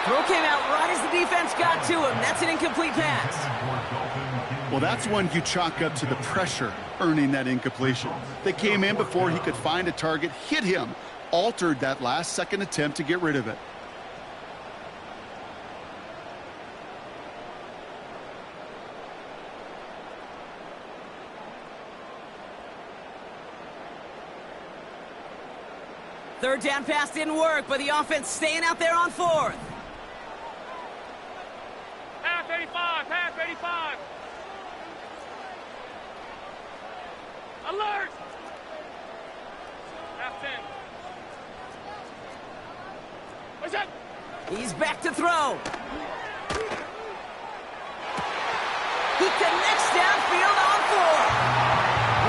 Throw came out right as the defense got to him. That's an incomplete pass. Well, that's one you chalk up to the pressure earning that incompletion. They came in before he could find a target, hit him, altered that last-second attempt to get rid of it. Third down pass didn't work, but the offense staying out there on 4th. Half 85. Alert! Half 10. What's that? He's back to throw. He connects downfield on 4th.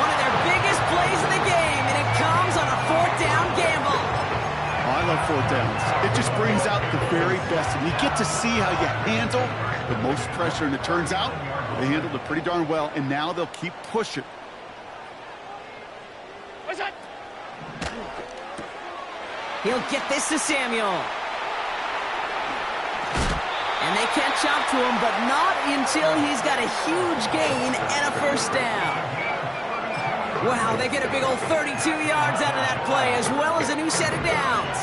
One of their biggest plays of the game, and it comes on a 4th down gamble. Oh, I love 4th downs. It just brings out the very best, and you get to see how you handle the most pressure, and it turns out they handled it pretty darn well, and now they'll keep pushing. What's that? He'll get this to Samuel. And they catch up to him, but not until he's got a huge gain and a 1st down. Wow, they get a big old 32 yards out of that play, as well as a new set of downs.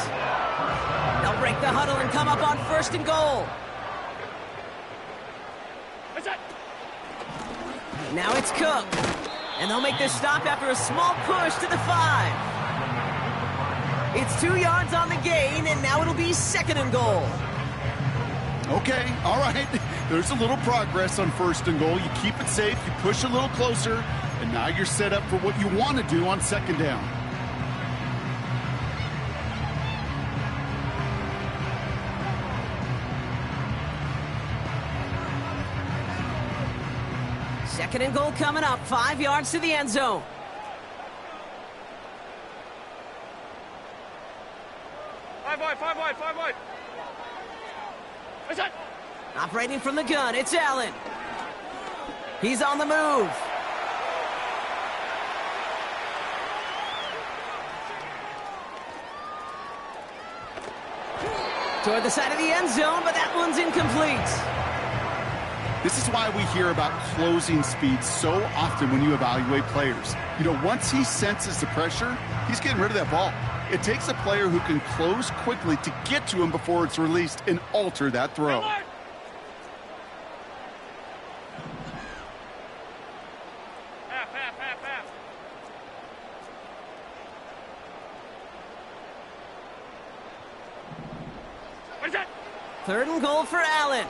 They'll break the huddle and come up on 1st and goal. What's that? Now it's Cook. And they'll make this stop after a small push to the 5. It's 2 yards on the gain, and now it'll be 2nd and goal. Okay, all right. There's a little progress on 1st and goal. You keep it safe, you push a little closer, and now you're set up for what you want to do on 2nd down. Second and goal coming up, 5 yards to the end zone. Five wide. What's that? Operating from the gun, it's Allen. He's on the move. Toward the side of the end zone, but that one's incomplete. This is why we hear about closing speed so often when you evaluate players. You know, once he senses the pressure, he's getting rid of that ball. It takes a player who can close quickly to get to him before it's released and alter that throw. Half. What is that? 3rd and goal for Allen.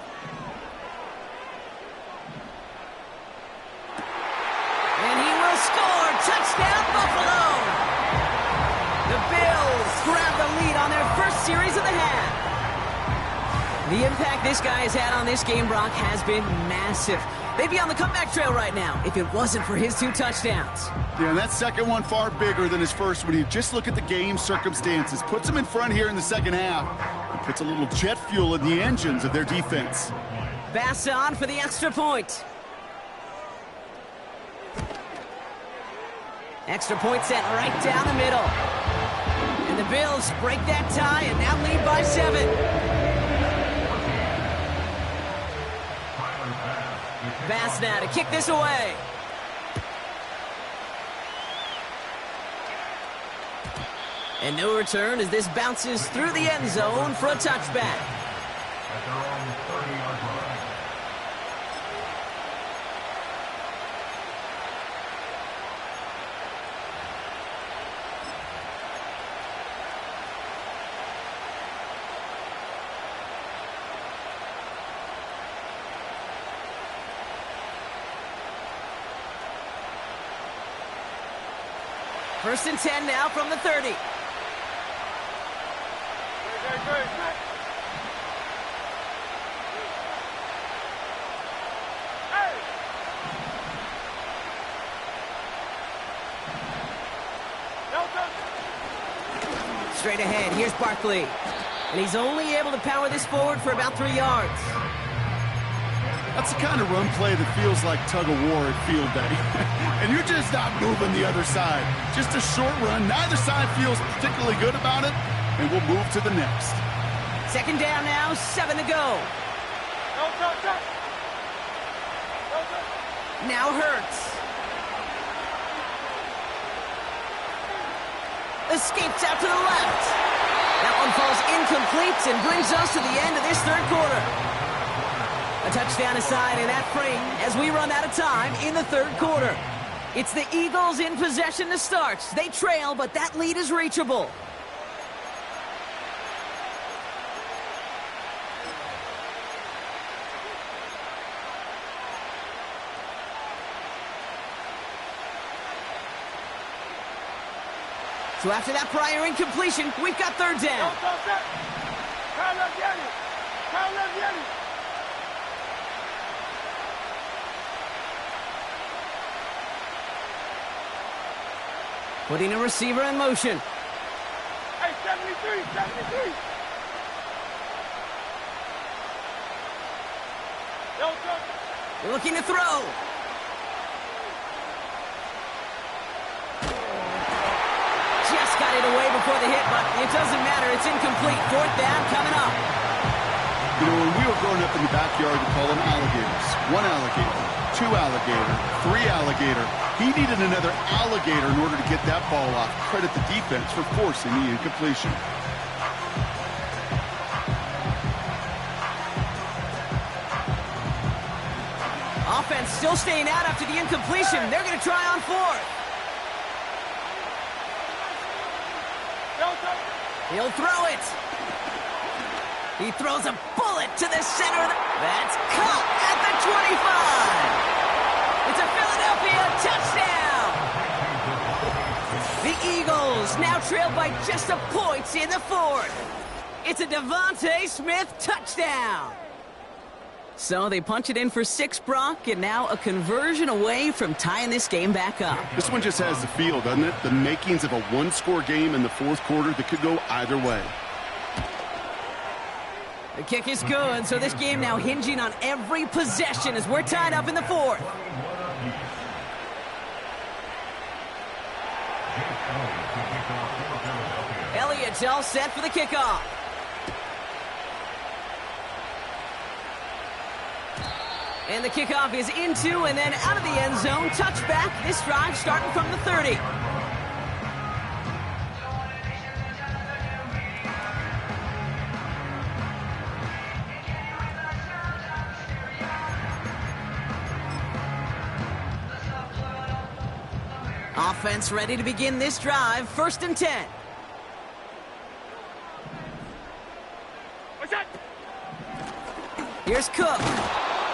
And he will score. Touchdown, Buffalo. The Bills grab the lead on their first series of the half. The impact this guy has had on this game, Brock, has been massive. They'd be on the comeback trail right now if it wasn't for his 2 touchdowns. Yeah, and that second one far bigger than his first when you just look at the game circumstances. Puts them in front here in the second half. And puts a little jet fuel in the engines of their defense. Bass on for the extra point. Extra point sent right down the middle. And the Bills break that tie and now lead by 7. Bass now to kick this away. And no return as this bounces through the end zone for a touchback. At their own 30-yard line. First and 10 now from the 30. Straight ahead, here's Barkley. And he's only able to power this forward for about 3 yards. That's the kind of run play that feels like tug-of-war at field day. And you're just not moving the other side. Just a short run. Neither side feels particularly good about it. And we'll move to the next. Second down now, 7 to go. Now Hurts. Escapes out to the left. That one falls incomplete and brings us to the end of this third quarter. A touchdown aside in that frame as we run out of time in the third quarter. It's the Eagles in possession to start. They trail, but that lead is reachable. So after that prior incompletion, we've got third down. Putting a receiver in motion. Hey, 73, 73. Looking to throw. Just got it away before the hit, but it doesn't matter. It's incomplete. Fourth down coming up. You know, when we were growing up in the backyard, we call them alligators. 1 alligator, 2 alligator, 3 alligator. He needed another alligator in order to get that ball off. Credit the defense for forcing the incompletion. Offense still staying out after the incompletion. They're going to try on fourth. He'll throw it. He throws a bullet to the center. That's caught at the 25. It's a Philadelphia touchdown. The Eagles now trail by just a point in the fourth. It's a Devontae Smith touchdown. So they punch it in for 6, Brock, and now a conversion away from tying this game back up. This one just has the feel, doesn't it? The makings of a one-score game in the fourth quarter that could go either way. The kick is good, so this game now hinging on every possession as we're tied up in the fourth. Elliott's all set for the kickoff. And the kickoff is into and then out of the end zone. Touchback. This drive starting from the 30. Offense ready to begin this drive. First and 10. Here's Cook.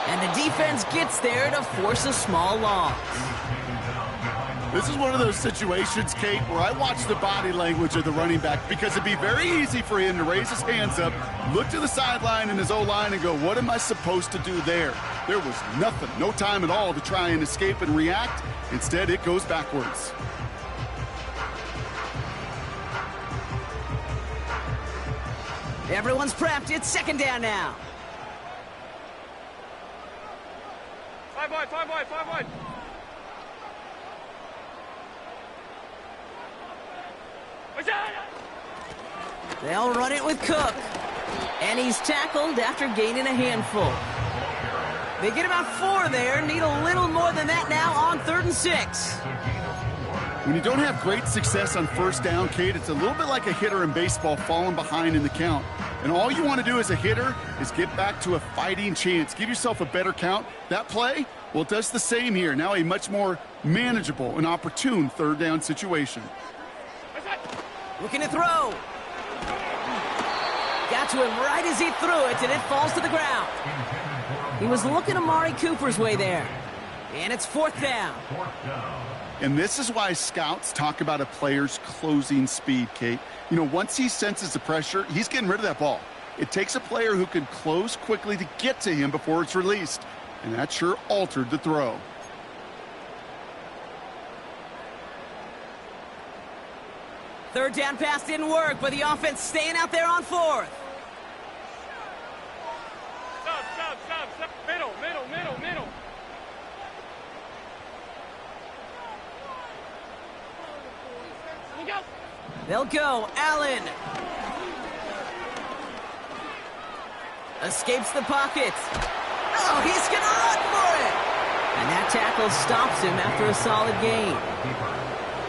And the defense gets there to force a small loss. This is one of those situations, Kate, where I watch the body language of the running back because it'd be very easy for him to raise his hands up, look to the sideline in his O-line and go, what am I supposed to do there? There was nothing, no time at all to try and escape and react. Instead, it goes backwards. Everyone's prepped. It's second down now. 5 wide, 5 wide, 5 wide. They'll run it with Cook. And he's tackled after gaining a handful. They get about 4 there. Need a little more than that now on 3rd and 6. When you don't have great success on first down, Kate, it's a little bit like a hitter in baseball falling behind in the count. And all you want to do as a hitter is get back to a fighting chance. Give yourself a better count. That play, well, it does the same here. Now a much more manageable and opportune 3rd down situation. Looking to throw. Got to him right as he threw it, and it falls to the ground. He was looking Amari Cooper's way there. And it's 4th down. And this is why scouts talk about a player's closing speed, Kate. You know, once he senses the pressure, he's getting rid of that ball. It takes a player who can close quickly to get to him before it's released. And that sure altered the throw. Third down pass didn't work, but the offense staying out there on 4th. Stop. Middle. They'll go. Allen. Escapes the pocket. Oh, he's going to run for it. And that tackle stops him after a solid gain.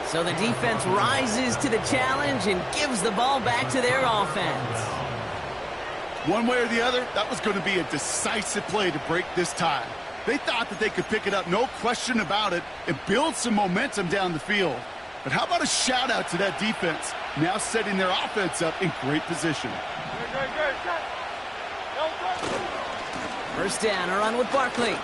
So the defense rises to the challenge and gives the ball back to their offense. One way or the other, that was going to be a decisive play to break this tie. They thought that they could pick it up, no question about it, and build some momentum down the field. But how about a shout-out to that defense, now setting their offense up in great position. First down, a run with Barkley.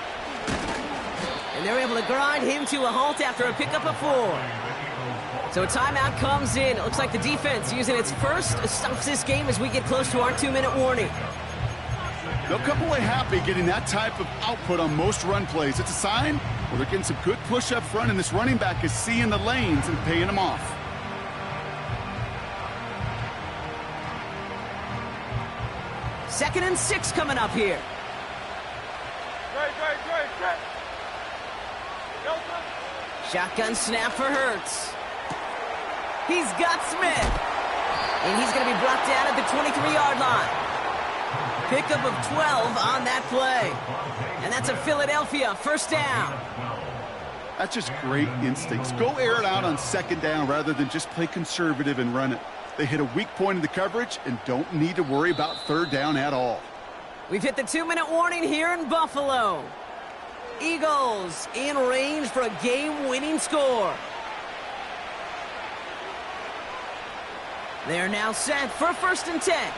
And they're able to grind him to a halt after a pickup of 4. So a timeout comes in. It looks like the defense using its first stops this game as we get close to our 2-minute warning. They'll come away happy getting that type of output on most run plays. It's a sign where they're getting some good push up front, and this running back is seeing the lanes and paying them off. Second and 6 coming up here. Shotgun snap for Hurts. He's got Smith. And he's going to be brought down at the 23-yard line. Pickup of 12 on that play. And that's a Philadelphia first down. That's just great instincts. Go air it out on second down rather than just play conservative and run it. They hit a weak point in the coverage and don't need to worry about third down at all. We've hit the 2-minute warning here in Buffalo. Eagles in range for a game-winning score. They're now set for 1st and 10.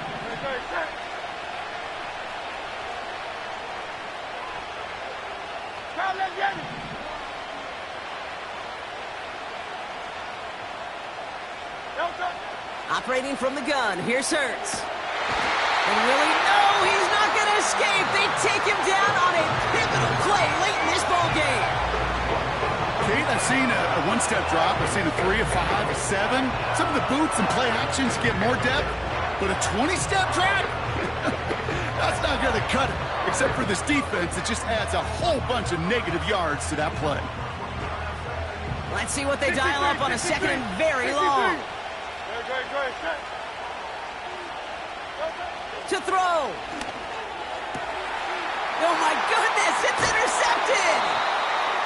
Operating from the gun, here's Hurts. And really, no, he's not going to escape. They take him down on a pivotal play late in this ball game. Kate, I've seen a one-step drop. I've seen a 3, a 5, a 7. Some of the boots and play actions get more depth, but a 20-step drop? That's not going to cut it. Except for this defense, it just adds a whole bunch of negative yards to that play. Let's see what they dial up on a second and very long. To throw. Oh my goodness, it's intercepted.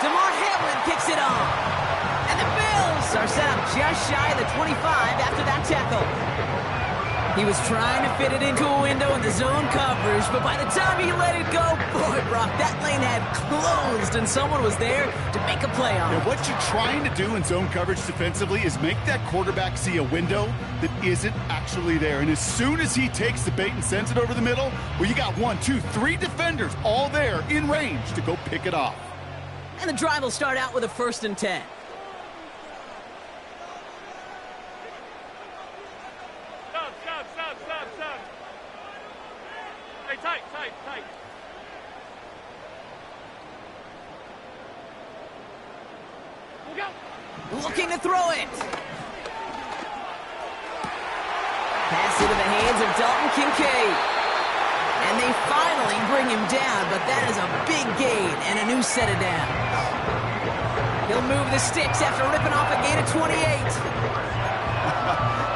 DeMar Hamlin kicks it off. And the Bills are set up just shy of the 25 after that tackle. He was trying to fit it into a window in the zone coverage, but by the time he let it go, boy, Brock, that lane had closed and someone was there to make a play on it. And what you're trying to do in zone coverage defensively is make that quarterback see a window that isn't actually there. And as soon as he takes the bait and sends it over the middle, well, you got 1, 2, 3 defenders all there in range to go pick it off. And the drive will start out with a 1st and 10. Stop. Hey, tight. Look out. Looking to throw it. Pass into the hands of Dalton Kincaid. And they finally bring him down, but that is a big gain and a new set of downs. He'll move the sticks after ripping off a gain of 28.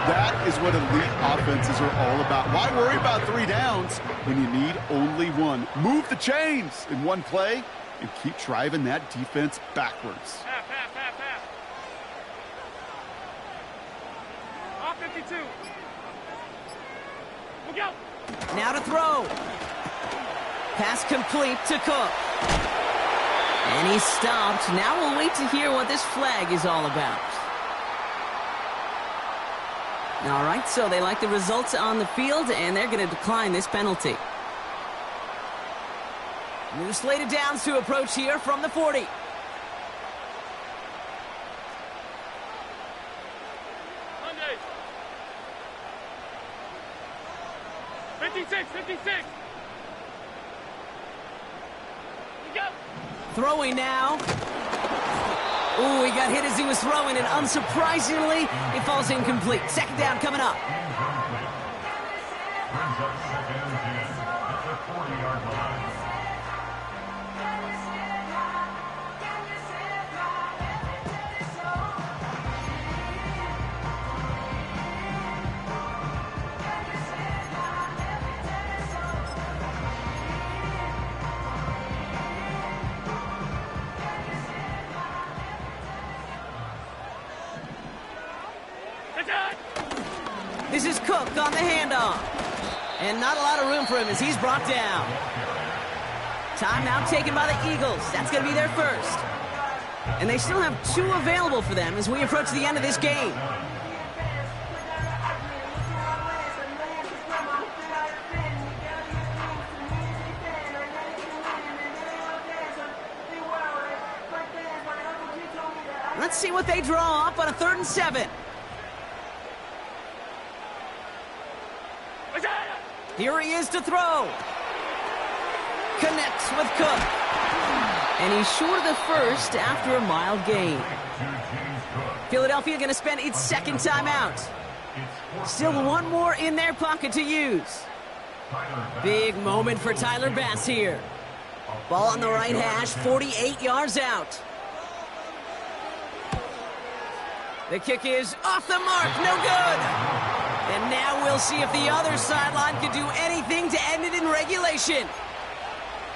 That is what elite offenses are all about. Why worry about 3 downs when you need only 1? Move the chains in one play and keep driving that defense backwards. Pass. Off 52. Look out. Now to throw. Pass complete to Cook. And he's stopped. Now we'll wait to hear what this flag is all about. All right, so they like the results on the field, and they're going to decline this penalty. New slated downs to approach here from the 40. Monday. 56. Look out. Throwing now. Ooh, he got hit as he was throwing, and unsurprisingly, it falls incomplete. Second down coming up. Brings up second and 10 at the 40-yard line. This is Cook on the handoff. And not a lot of room for him as he's brought down. Timeout taken by the Eagles. That's going to be their first. And they still have 2 available for them as we approach the end of this game. Let's see what they draw up on a 3rd and 7. Here he is to throw. Connects with Cook. And he's short of the first after a mild gain. Philadelphia going to spend its second timeout. Still 1 more in their pocket to use. Big moment for Tyler Bass here. Ball on the right hash, 48 yards out. The kick is off the mark, no good. And now we'll see if the other sideline can do anything to end it in regulation.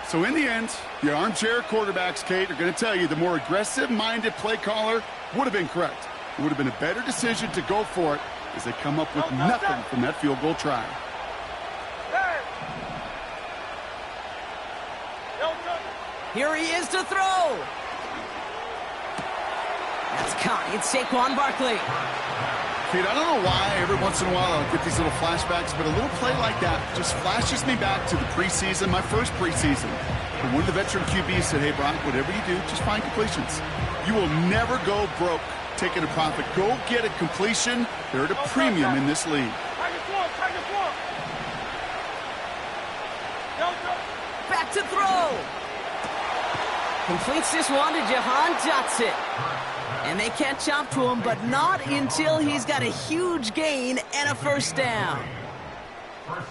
So in the end, the armchair quarterbacks, Kate, are going to tell you the more aggressive-minded play caller would have been correct. It would have been a better decision to go for it as they come up with nothing from that field goal try. Here he is to throw. That's caught. It's Saquon Barkley. Kate, I don't know why every once in a while I'll get these little flashbacks, but a little play like that just flashes me back to the preseason, my first preseason. And one of the veteran QBs said, hey, Brock, whatever you do, just find completions. You will never go broke taking a profit. Go get a completion. They're at a premium in this league. Back to throw. Completes this one to Jahan Dotson. And they catch up to him, but not until he's got a huge gain and a first down.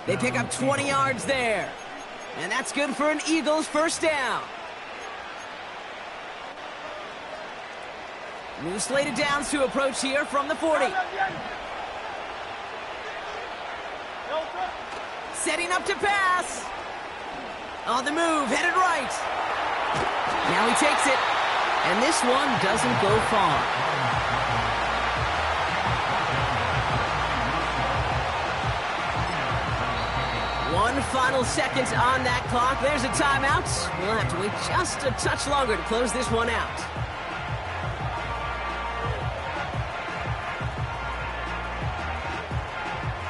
They pick up 20 yards there. And that's good for an Eagles first down. New slated downs to approach here from the 40. Setting up to pass. On the move, headed right. Now he takes it. And this one doesn't go far. One final second on that clock. There's a timeout. We'll have to wait just a touch longer to close this one out.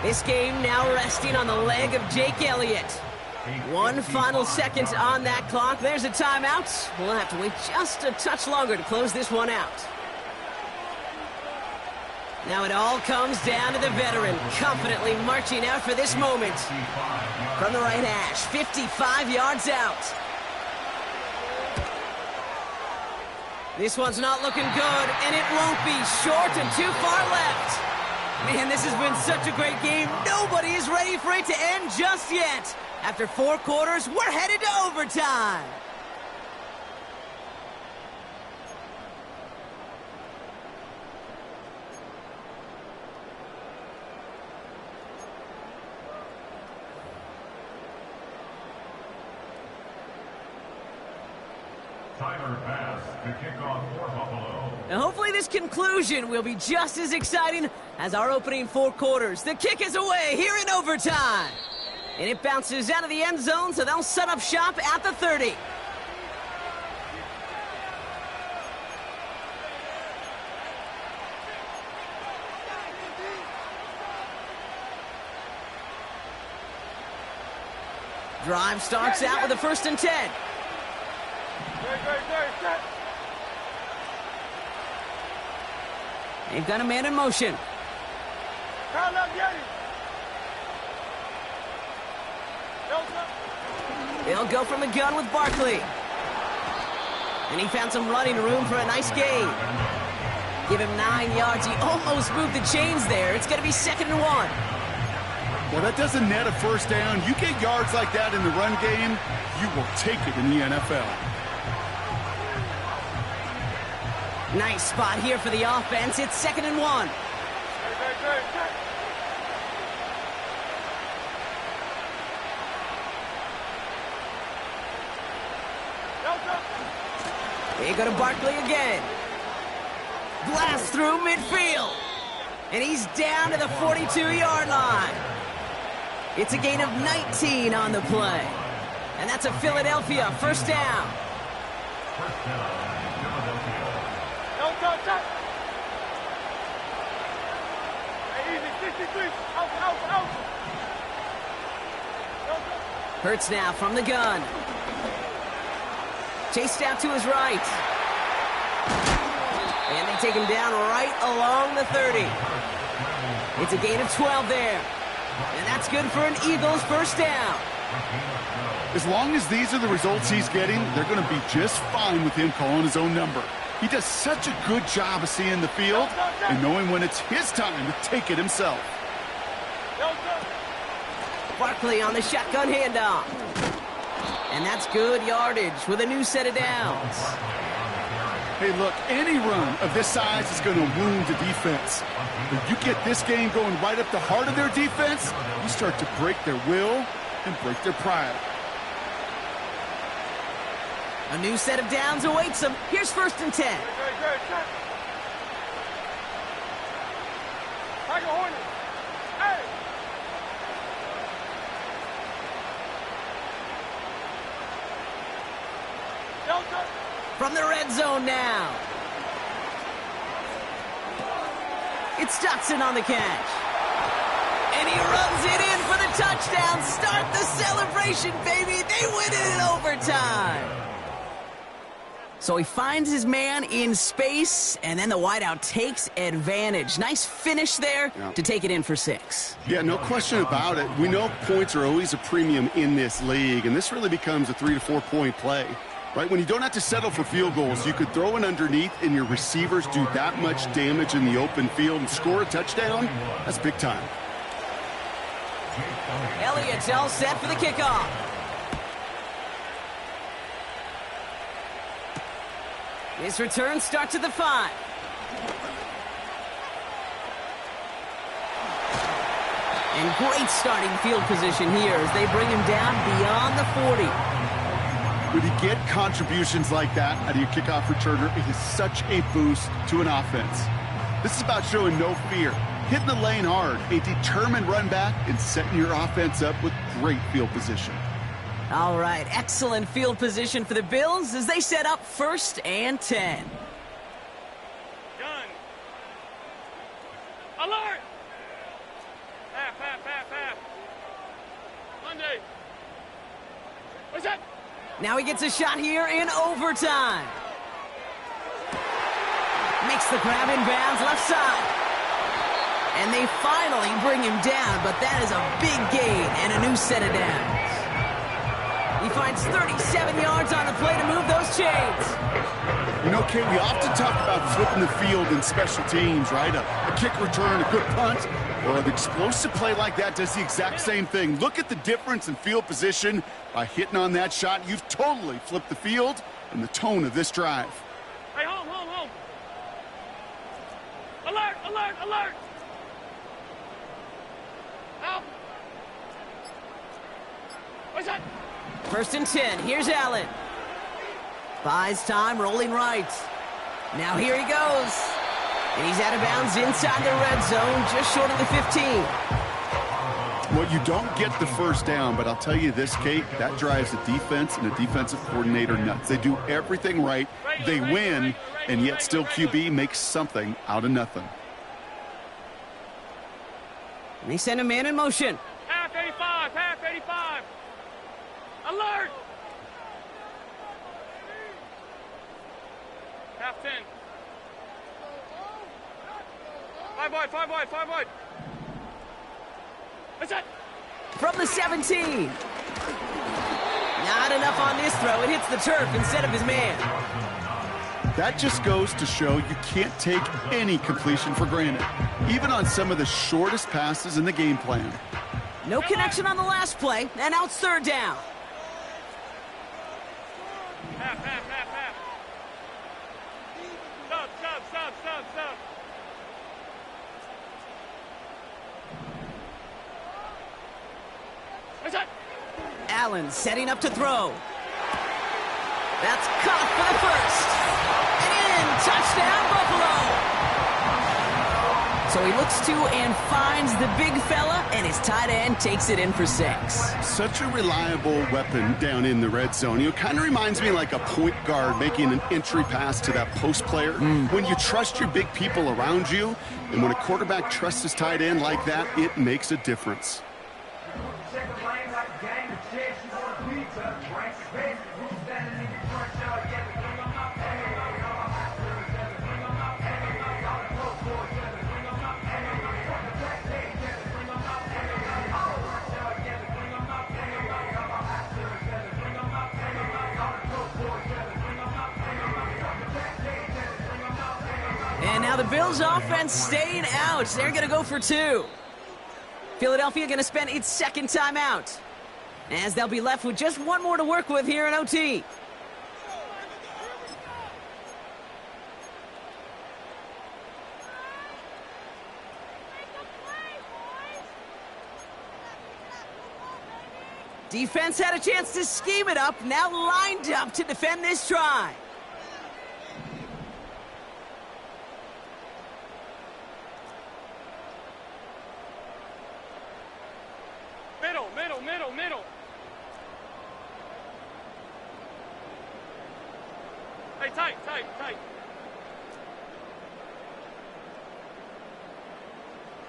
This game now resting on the leg of Jake Elliott. One final second on that clock. There's a timeout. We'll have to wait just a touch longer to close this one out. Now it all comes down to the veteran, confidently marching out for this moment. From the right hash, 55 yards out. This one's not looking good, and it won't be. Short and too far left. Man, this has been such a great game. Nobody is ready for it to end just yet. After 4 quarters, we're headed to overtime. The kickoff for Buffalo. Now hopefully this conclusion will be just as exciting as our opening 4 quarters. The kick is away here in overtime. And it bounces out of the end zone, so they'll set up shop at the 30. Drive starts out with a 1st and 10. They've got a man in motion. They'll go from the gun with Barkley. And he found some running room for a nice gain. Give him 9 yards. He almost moved the chains there. It's going to be 2nd and 1. Well, that doesn't net a 1st down. You get yards like that in the run game, you will take it in the NFL. Nice spot here for the offense. It's 2nd and 1. They go to Barkley again. Blast through midfield. And he's down to the 42-yard line. It's a gain of 19 on the play. And that's a Philadelphia 1st down. First down, Philadelphia. Hurts now from the gun. Chased out to his right. And they take him down right along the 30. It's a gain of 12 there. And that's good for an Eagles 1st down. As long as these are the results he's getting, they're going to be just fine with him calling his own number. He does such a good job of seeing the field and knowing when it's his time to take it himself. Barkley on the shotgun handoff. And that's good yardage with a new set of downs. Hey, look, any run of this size is going to wound the defense. If you get this game going right up the heart of their defense, you start to break their will and break their pride. A new set of downs awaits them. Here's 1st and 10. From the red zone now. It's Dotson on the catch. And he runs it in for the touchdown. Start the celebration, baby. They win it in overtime. So he finds his man in space, and then the wideout takes advantage. Nice finish there to take it in for 6. Yeah, no question about it. We know points are always a premium in this league, and this really becomes a 3 to 4 point play. Right, when you don't have to settle for field goals, you could throw it underneath and your receivers do that much damage in the open field and score a touchdown. That's big time. Elliott's all set for the kickoff. His return starts at the 5. And great starting field position here as they bring him down beyond the 40. When you get contributions like that out of your kickoff returner, it is such a boost to an offense. This is about showing no fear, hitting the lane hard, a determined run back, and setting your offense up with great field position. All right, excellent field position for the Bills as they set up 1st and 10. Gun. Alert! Half. Monday. What's that? Now he gets a shot here in overtime. Makes the grab in bounds left side. And they finally bring him down, but that is a big gain and a new set of downs. He finds 37 yards on the play to move those chains. You know, Kate, we often talk about flipping the field in special teams, right? A kick return, a good punt. Well, an explosive play like that does the exact same thing. Look at the difference in field position. By hitting on that shot, you've totally flipped the field and the tone of this drive. Hey, home. Alert! Help! What's that? 1st and 10. Here's Allen. Buys time, rolling right. Now here he goes. And he's out of bounds inside the red zone, just short of the 15. Well, you don't get the first down, but I'll tell you this, Kate, that drives the defense and the defensive coordinator nuts. They do everything right, they win, and yet still QB makes something out of nothing. And they send a man in motion. Half 85, half 85. Alert! Half 10. 5 wide, 5 wide, 5 wide. That's it. From the 17. Not enough on this throw. It hits the turf instead of his man. That just goes to show you can't take any completion for granted, even on some of the shortest passes in the game plan. No connection on the last play, and now it's third down. Half, half, half, half. Stop, stop, stop, stop, stop. That's it. Allen setting up to throw. That's caught for the first. And in, touchdown Buffalo. So he looks to and finds the big fella, and his tight end takes it in for 6. Such a reliable weapon down in the red zone. It kind of reminds me like a point guard making an entry pass to that post player. When you trust your big people around you, and when a quarterback trusts his tight end like that, it makes a difference. And now the Bills offense staying out. They're going to go for 2. Philadelphia going to spend its second timeout, as they'll be left with just one more to work with here in OT. Defense had a chance to scheme it up, now lined up to defend this try. Middle, middle, middle, middle. Hey, tight, tight, tight.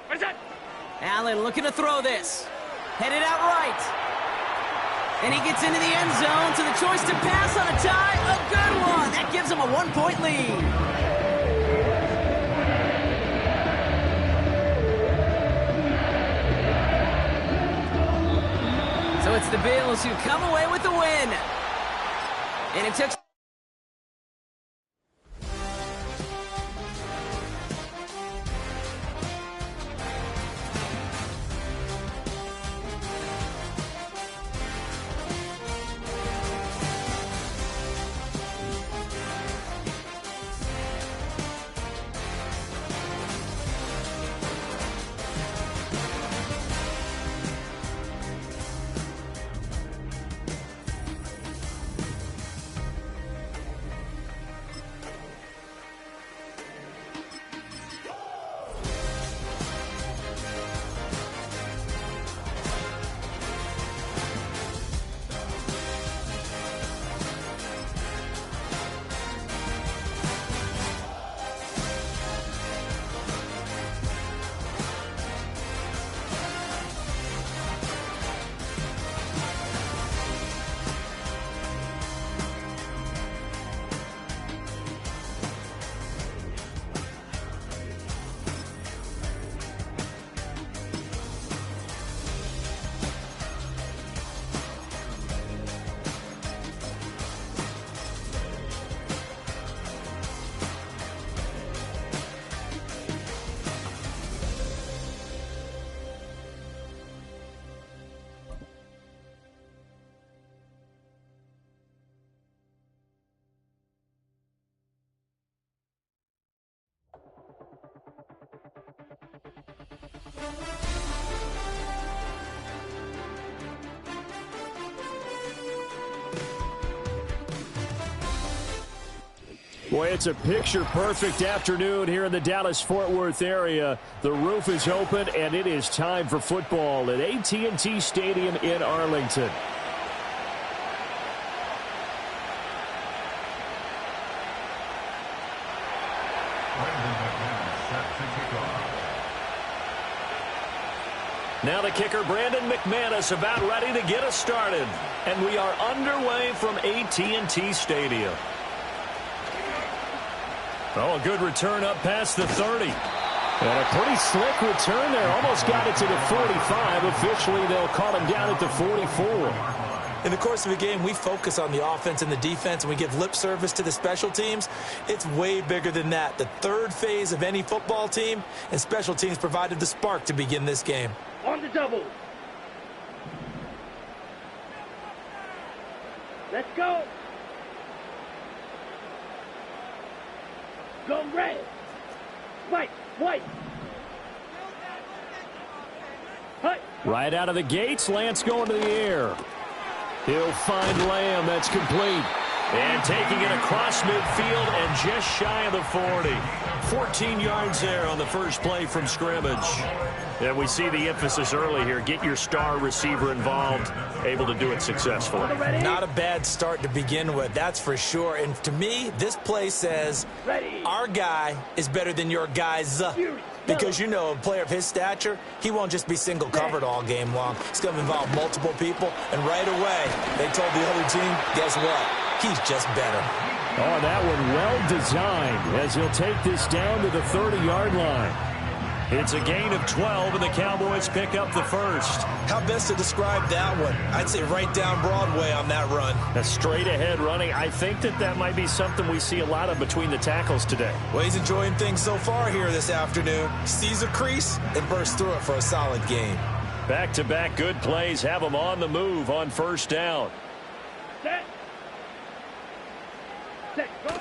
What is that? Allen looking to throw this. Headed out right. And he gets into the end zone, so the choice to pass on a tie, a good one. That gives him a 1-point lead. So it's the Bills who come away with the win. And it took... Boy, it's a picture-perfect afternoon here in the Dallas-Fort Worth area. The roof is open, and it is time for football at AT&T Stadium in Arlington. Now the kicker, Brandon McManus, about ready to get us started. And we are underway from AT&T Stadium. Oh, a good return up past the 30. And a pretty slick return there. Almost got it to the 45. Officially, they'll call him down at the 44. In the course of a game, we focus on the offense and the defense, and we give lip service to the special teams. It's way bigger than that. The third phase of any football team, and special teams provided the spark to begin this game. On the double. Let's go. Go red. White. White. Hut. Right out of the gates, Lance going to the air. He'll find Lamb. That's complete. And taking it across midfield and just shy of the 40. 14 yards there on the first play from scrimmage. And we see the emphasis early here. Get your star receiver involved, able to do it successfully. Not a bad start to begin with, that's for sure. And to me, this play says our guy is better than your guys. Because, you know, a player of his stature, he won't just be single covered all game long. It's going to involve multiple people. And right away, they told the other team, guess what? He's just better. Oh, that one well designed as he'll take this down to the 30-yard line. It's a gain of 12, and the Cowboys pick up the first. How best to describe that one? I'd say right down Broadway on that run. A straight-ahead running. I think that might be something we see a lot of between the tackles today. Well, he's enjoying things so far here this afternoon. Sees a crease and bursts through it for a solid gain. Back-to-back good plays have him on the move on first down. Set. Set. Go.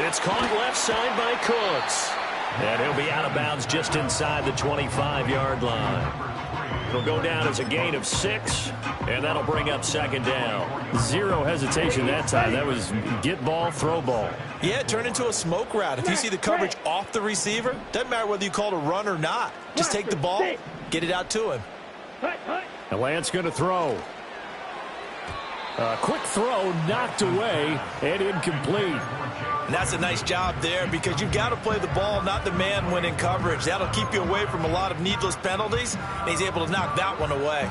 It's caught left side by Cooks. And he'll be out of bounds just inside the 25-yard line. It'll go down as a gain of 6, and that'll bring up second down. Zero hesitation that time. That was get ball, throw ball. Yeah, it turned into a smoke route. If you see the coverage off the receiver, doesn't matter whether you call it a run or not. Just take the ball, get it out to him. And Lance going to throw. A quick throw knocked away and incomplete. And that's a nice job there because you've got to play the ball, not the man when in coverage. That'll keep you away from a lot of needless penalties, and he's able to knock that one away.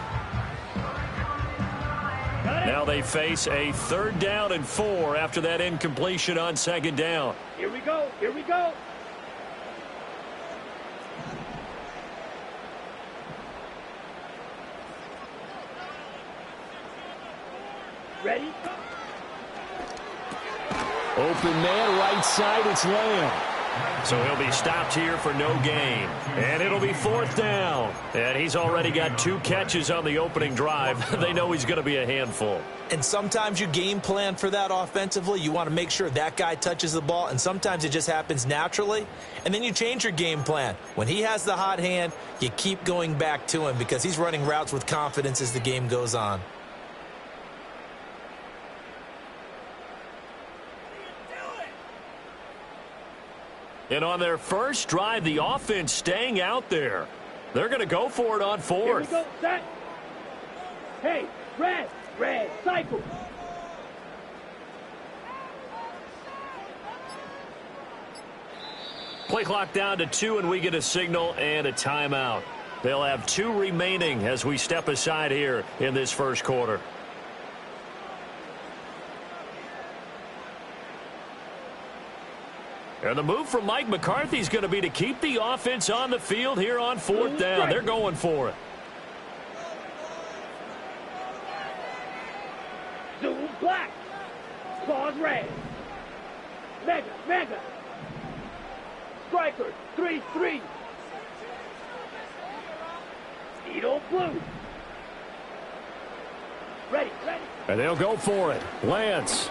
Now they face a 3rd down and 4 after that incompletion on second down. Here we go. Here we go. Ready? Open man, right side, it's Lamb. So he'll be stopped here for no gain. And it'll be 4th down. And he's already got 2 catches on the opening drive. They know he's going to be a handful. And sometimes you game plan for that offensively. You want to make sure that guy touches the ball, and sometimes it just happens naturally. And then you change your game plan. When he has the hot hand, you keep going back to him because he's running routes with confidence as the game goes on. And on their first drive, the offense staying out there. They're going to go for it on 4th. Here we go. Set. Hey, red. Red. Cycle. Play clock down to 2, and we get a signal and a timeout. They'll have 2 remaining as we step aside here in this first quarter. And the move from Mike McCarthy is going to be to keep the offense on the field here on 4th down. They're going for it. Zoom black. Claws red. Mega. Mega. Striker. 3-3. Speedo blue. Ready. Ready. And they'll go for it. Lance.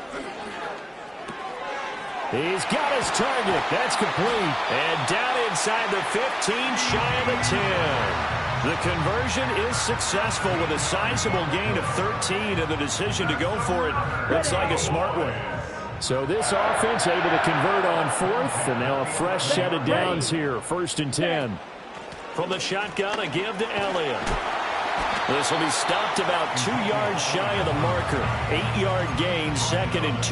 He's got his target. That's complete. And down inside the 15, shy of the 10. The conversion is successful with a sizable gain of 13, and the decision to go for it looks like a smart one. So this offense able to convert on fourth, and now a fresh set of downs here. 1st and 10. From the shotgun, a give to Elliott. This will be stopped about 2 yards shy of the marker. 8-yard gain, 2nd and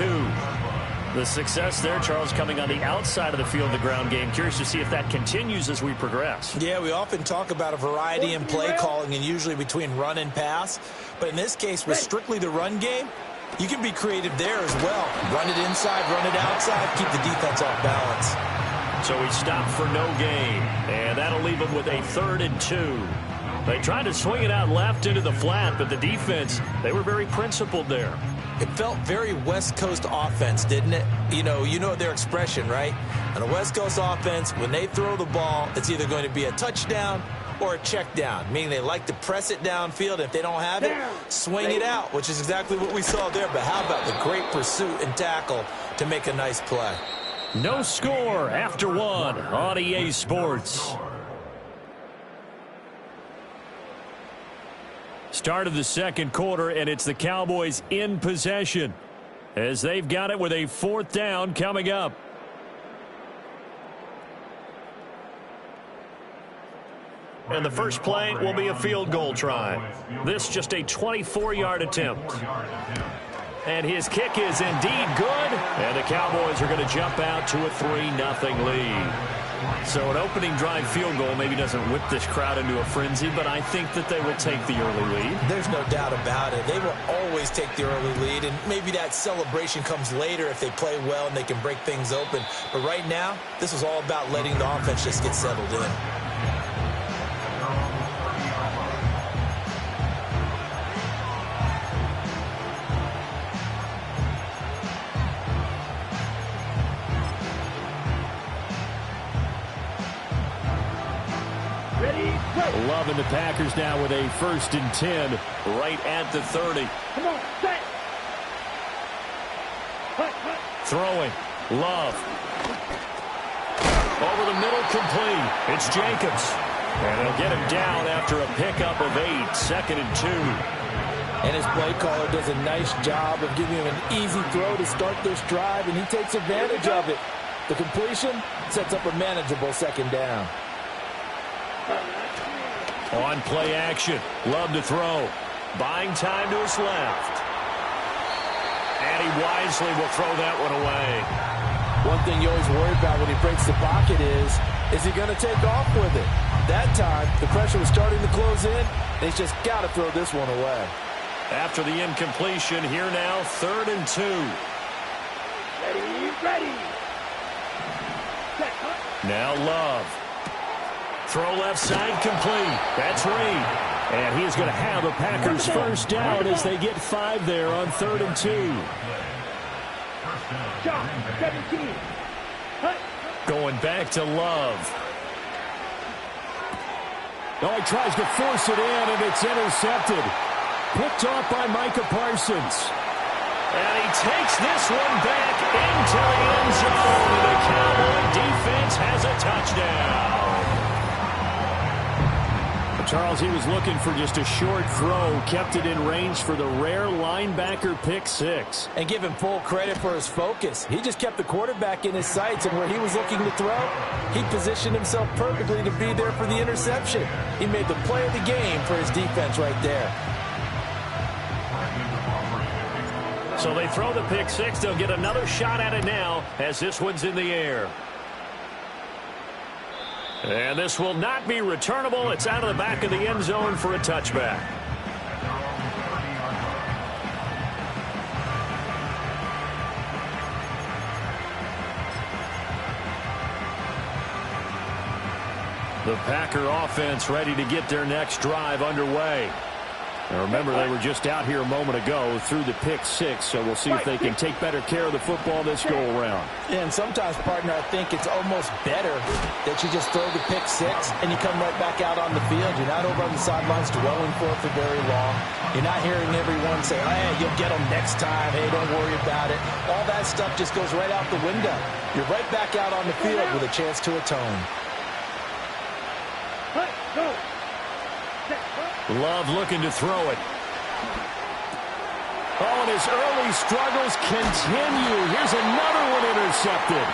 2. The success there, Charles, coming on the outside of the field, the ground game. Curious to see if that continues as we progress. Yeah, we often talk about a variety in play calling and usually between run and pass. But in this case, with strictly the run game, you can be creative there as well. Run it inside, run it outside, keep the defense off balance. So he stopped for no gain, and that'll leave him with a 3rd and 2. They tried to swing it out left into the flat, but the defense, they were very principled there. It felt very West Coast offense, didn't it? You know their expression, right? On a West Coast offense, when they throw the ball, it's either going to be a touchdown or a check down, meaning they like to press it downfield. If they don't have it, swing it out, which is exactly what we saw there. But how about the great pursuit and tackle to make a nice play? No score after 1 on EA Sports. Start of the 2nd quarter, and it's the Cowboys in possession as they've got it with a 4th down coming up. And the first play will be a field goal try. This just a 24-yard attempt. And his kick is indeed good, and the Cowboys are going to jump out to a 3-0 lead. So an opening drive field goal maybe doesn't whip this crowd into a frenzy, but I think that they will take the early lead. There's no doubt about it. They will always take the early lead, and maybe that celebration comes later if they play well and they can break things open. But right now, this is all about letting the offense just get settled in. Love and the Packers now with a 1st and 10 right at the 30. Come on, set. Throwing. Love. Over the middle, complete. It's Jacobs. And they'll get him down after a pickup of 8. 2nd and 2. And his play caller does a nice job of giving him an easy throw to start this drive, and he takes advantage of it. The completion sets up a manageable 2nd down. On play action. Love to throw. Buying time to his left. And he wisely will throw that one away. One thing you always worry about when he breaks the pocket is he going to take off with it? That time, the pressure was starting to close in, and he's just got to throw this one away. After the incompletion, here now, 3rd and 2. Ready. Now Love. Throw left side, complete. That's Reed. And he is going to have a Packers 1st down as they get 5 there on 3rd and 2. Shot, 17. Going back to Love. Oh, he tries to force it in, and it's intercepted. Picked off by Micah Parsons. And he takes this one back into the end zone. The Cowboy defense has a touchdown. Charles, he was looking for just a short throw, kept it in range for the rare linebacker pick 6. And give him full credit for his focus. He just kept the quarterback in his sights, and where he was looking to throw, he positioned himself perfectly to be there for the interception. He made the play of the game for his defense right there. So they throw the pick 6. They'll get another shot at it now as this one's in the air. And this will not be returnable. It's out of the back of the end zone for a touchback. The Packer offense ready to get their next drive underway. Now remember, they were just out here a moment ago through the pick 6, so we'll see if they can take better care of the football this go-around. And sometimes, partner, I think it's almost better that you just throw the pick 6 and you come right back out on the field. You're not over on the sidelines dwelling for it for very long. You're not hearing everyone say, hey, you'll get them next time. Hey, don't worry about it. All that stuff just goes right out the window. You're right back out on the field with a chance to atone. Love looking to throw it. Oh, and his early struggles continue. Here's another one intercepted.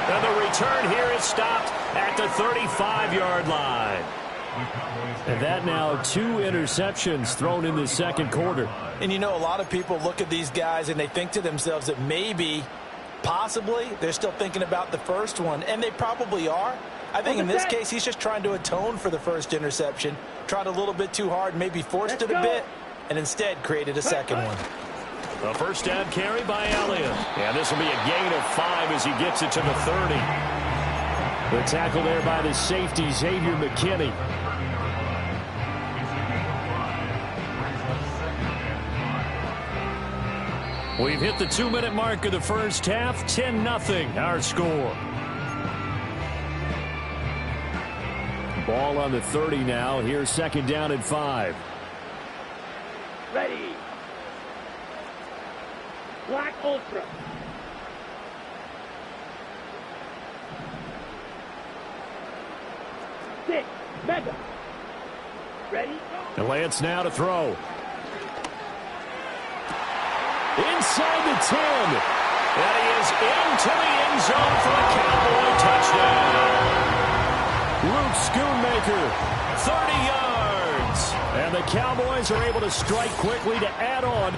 And the return here is stopped at the 35-yard line. And that now 2 interceptions thrown in the second quarter. And you know, a lot of people look at these guys and they think to themselves that maybe, possibly, they're still thinking about the first one. And they probably are. I think in this case, he's just trying to atone for the first interception. Tried a little bit too hard, maybe forced it a bit, and instead created a second one. A first down carry by Elliott. And this will be a gain of 5 as he gets it to the 30. The tackle there by the safety, Xavier McKinney. We've hit the 2-minute mark of the first half. 10-0 our score. Ball on the 30 now. Here's second down and 5. Ready. Black Ultra. Six. Mega. Ready? And Lance now to throw. Inside the 10. And he is into the end zone for the Cowboy touchdown. Luke Schoonmaker, 30 yards. and the Cowboys are able to strike quickly to add on.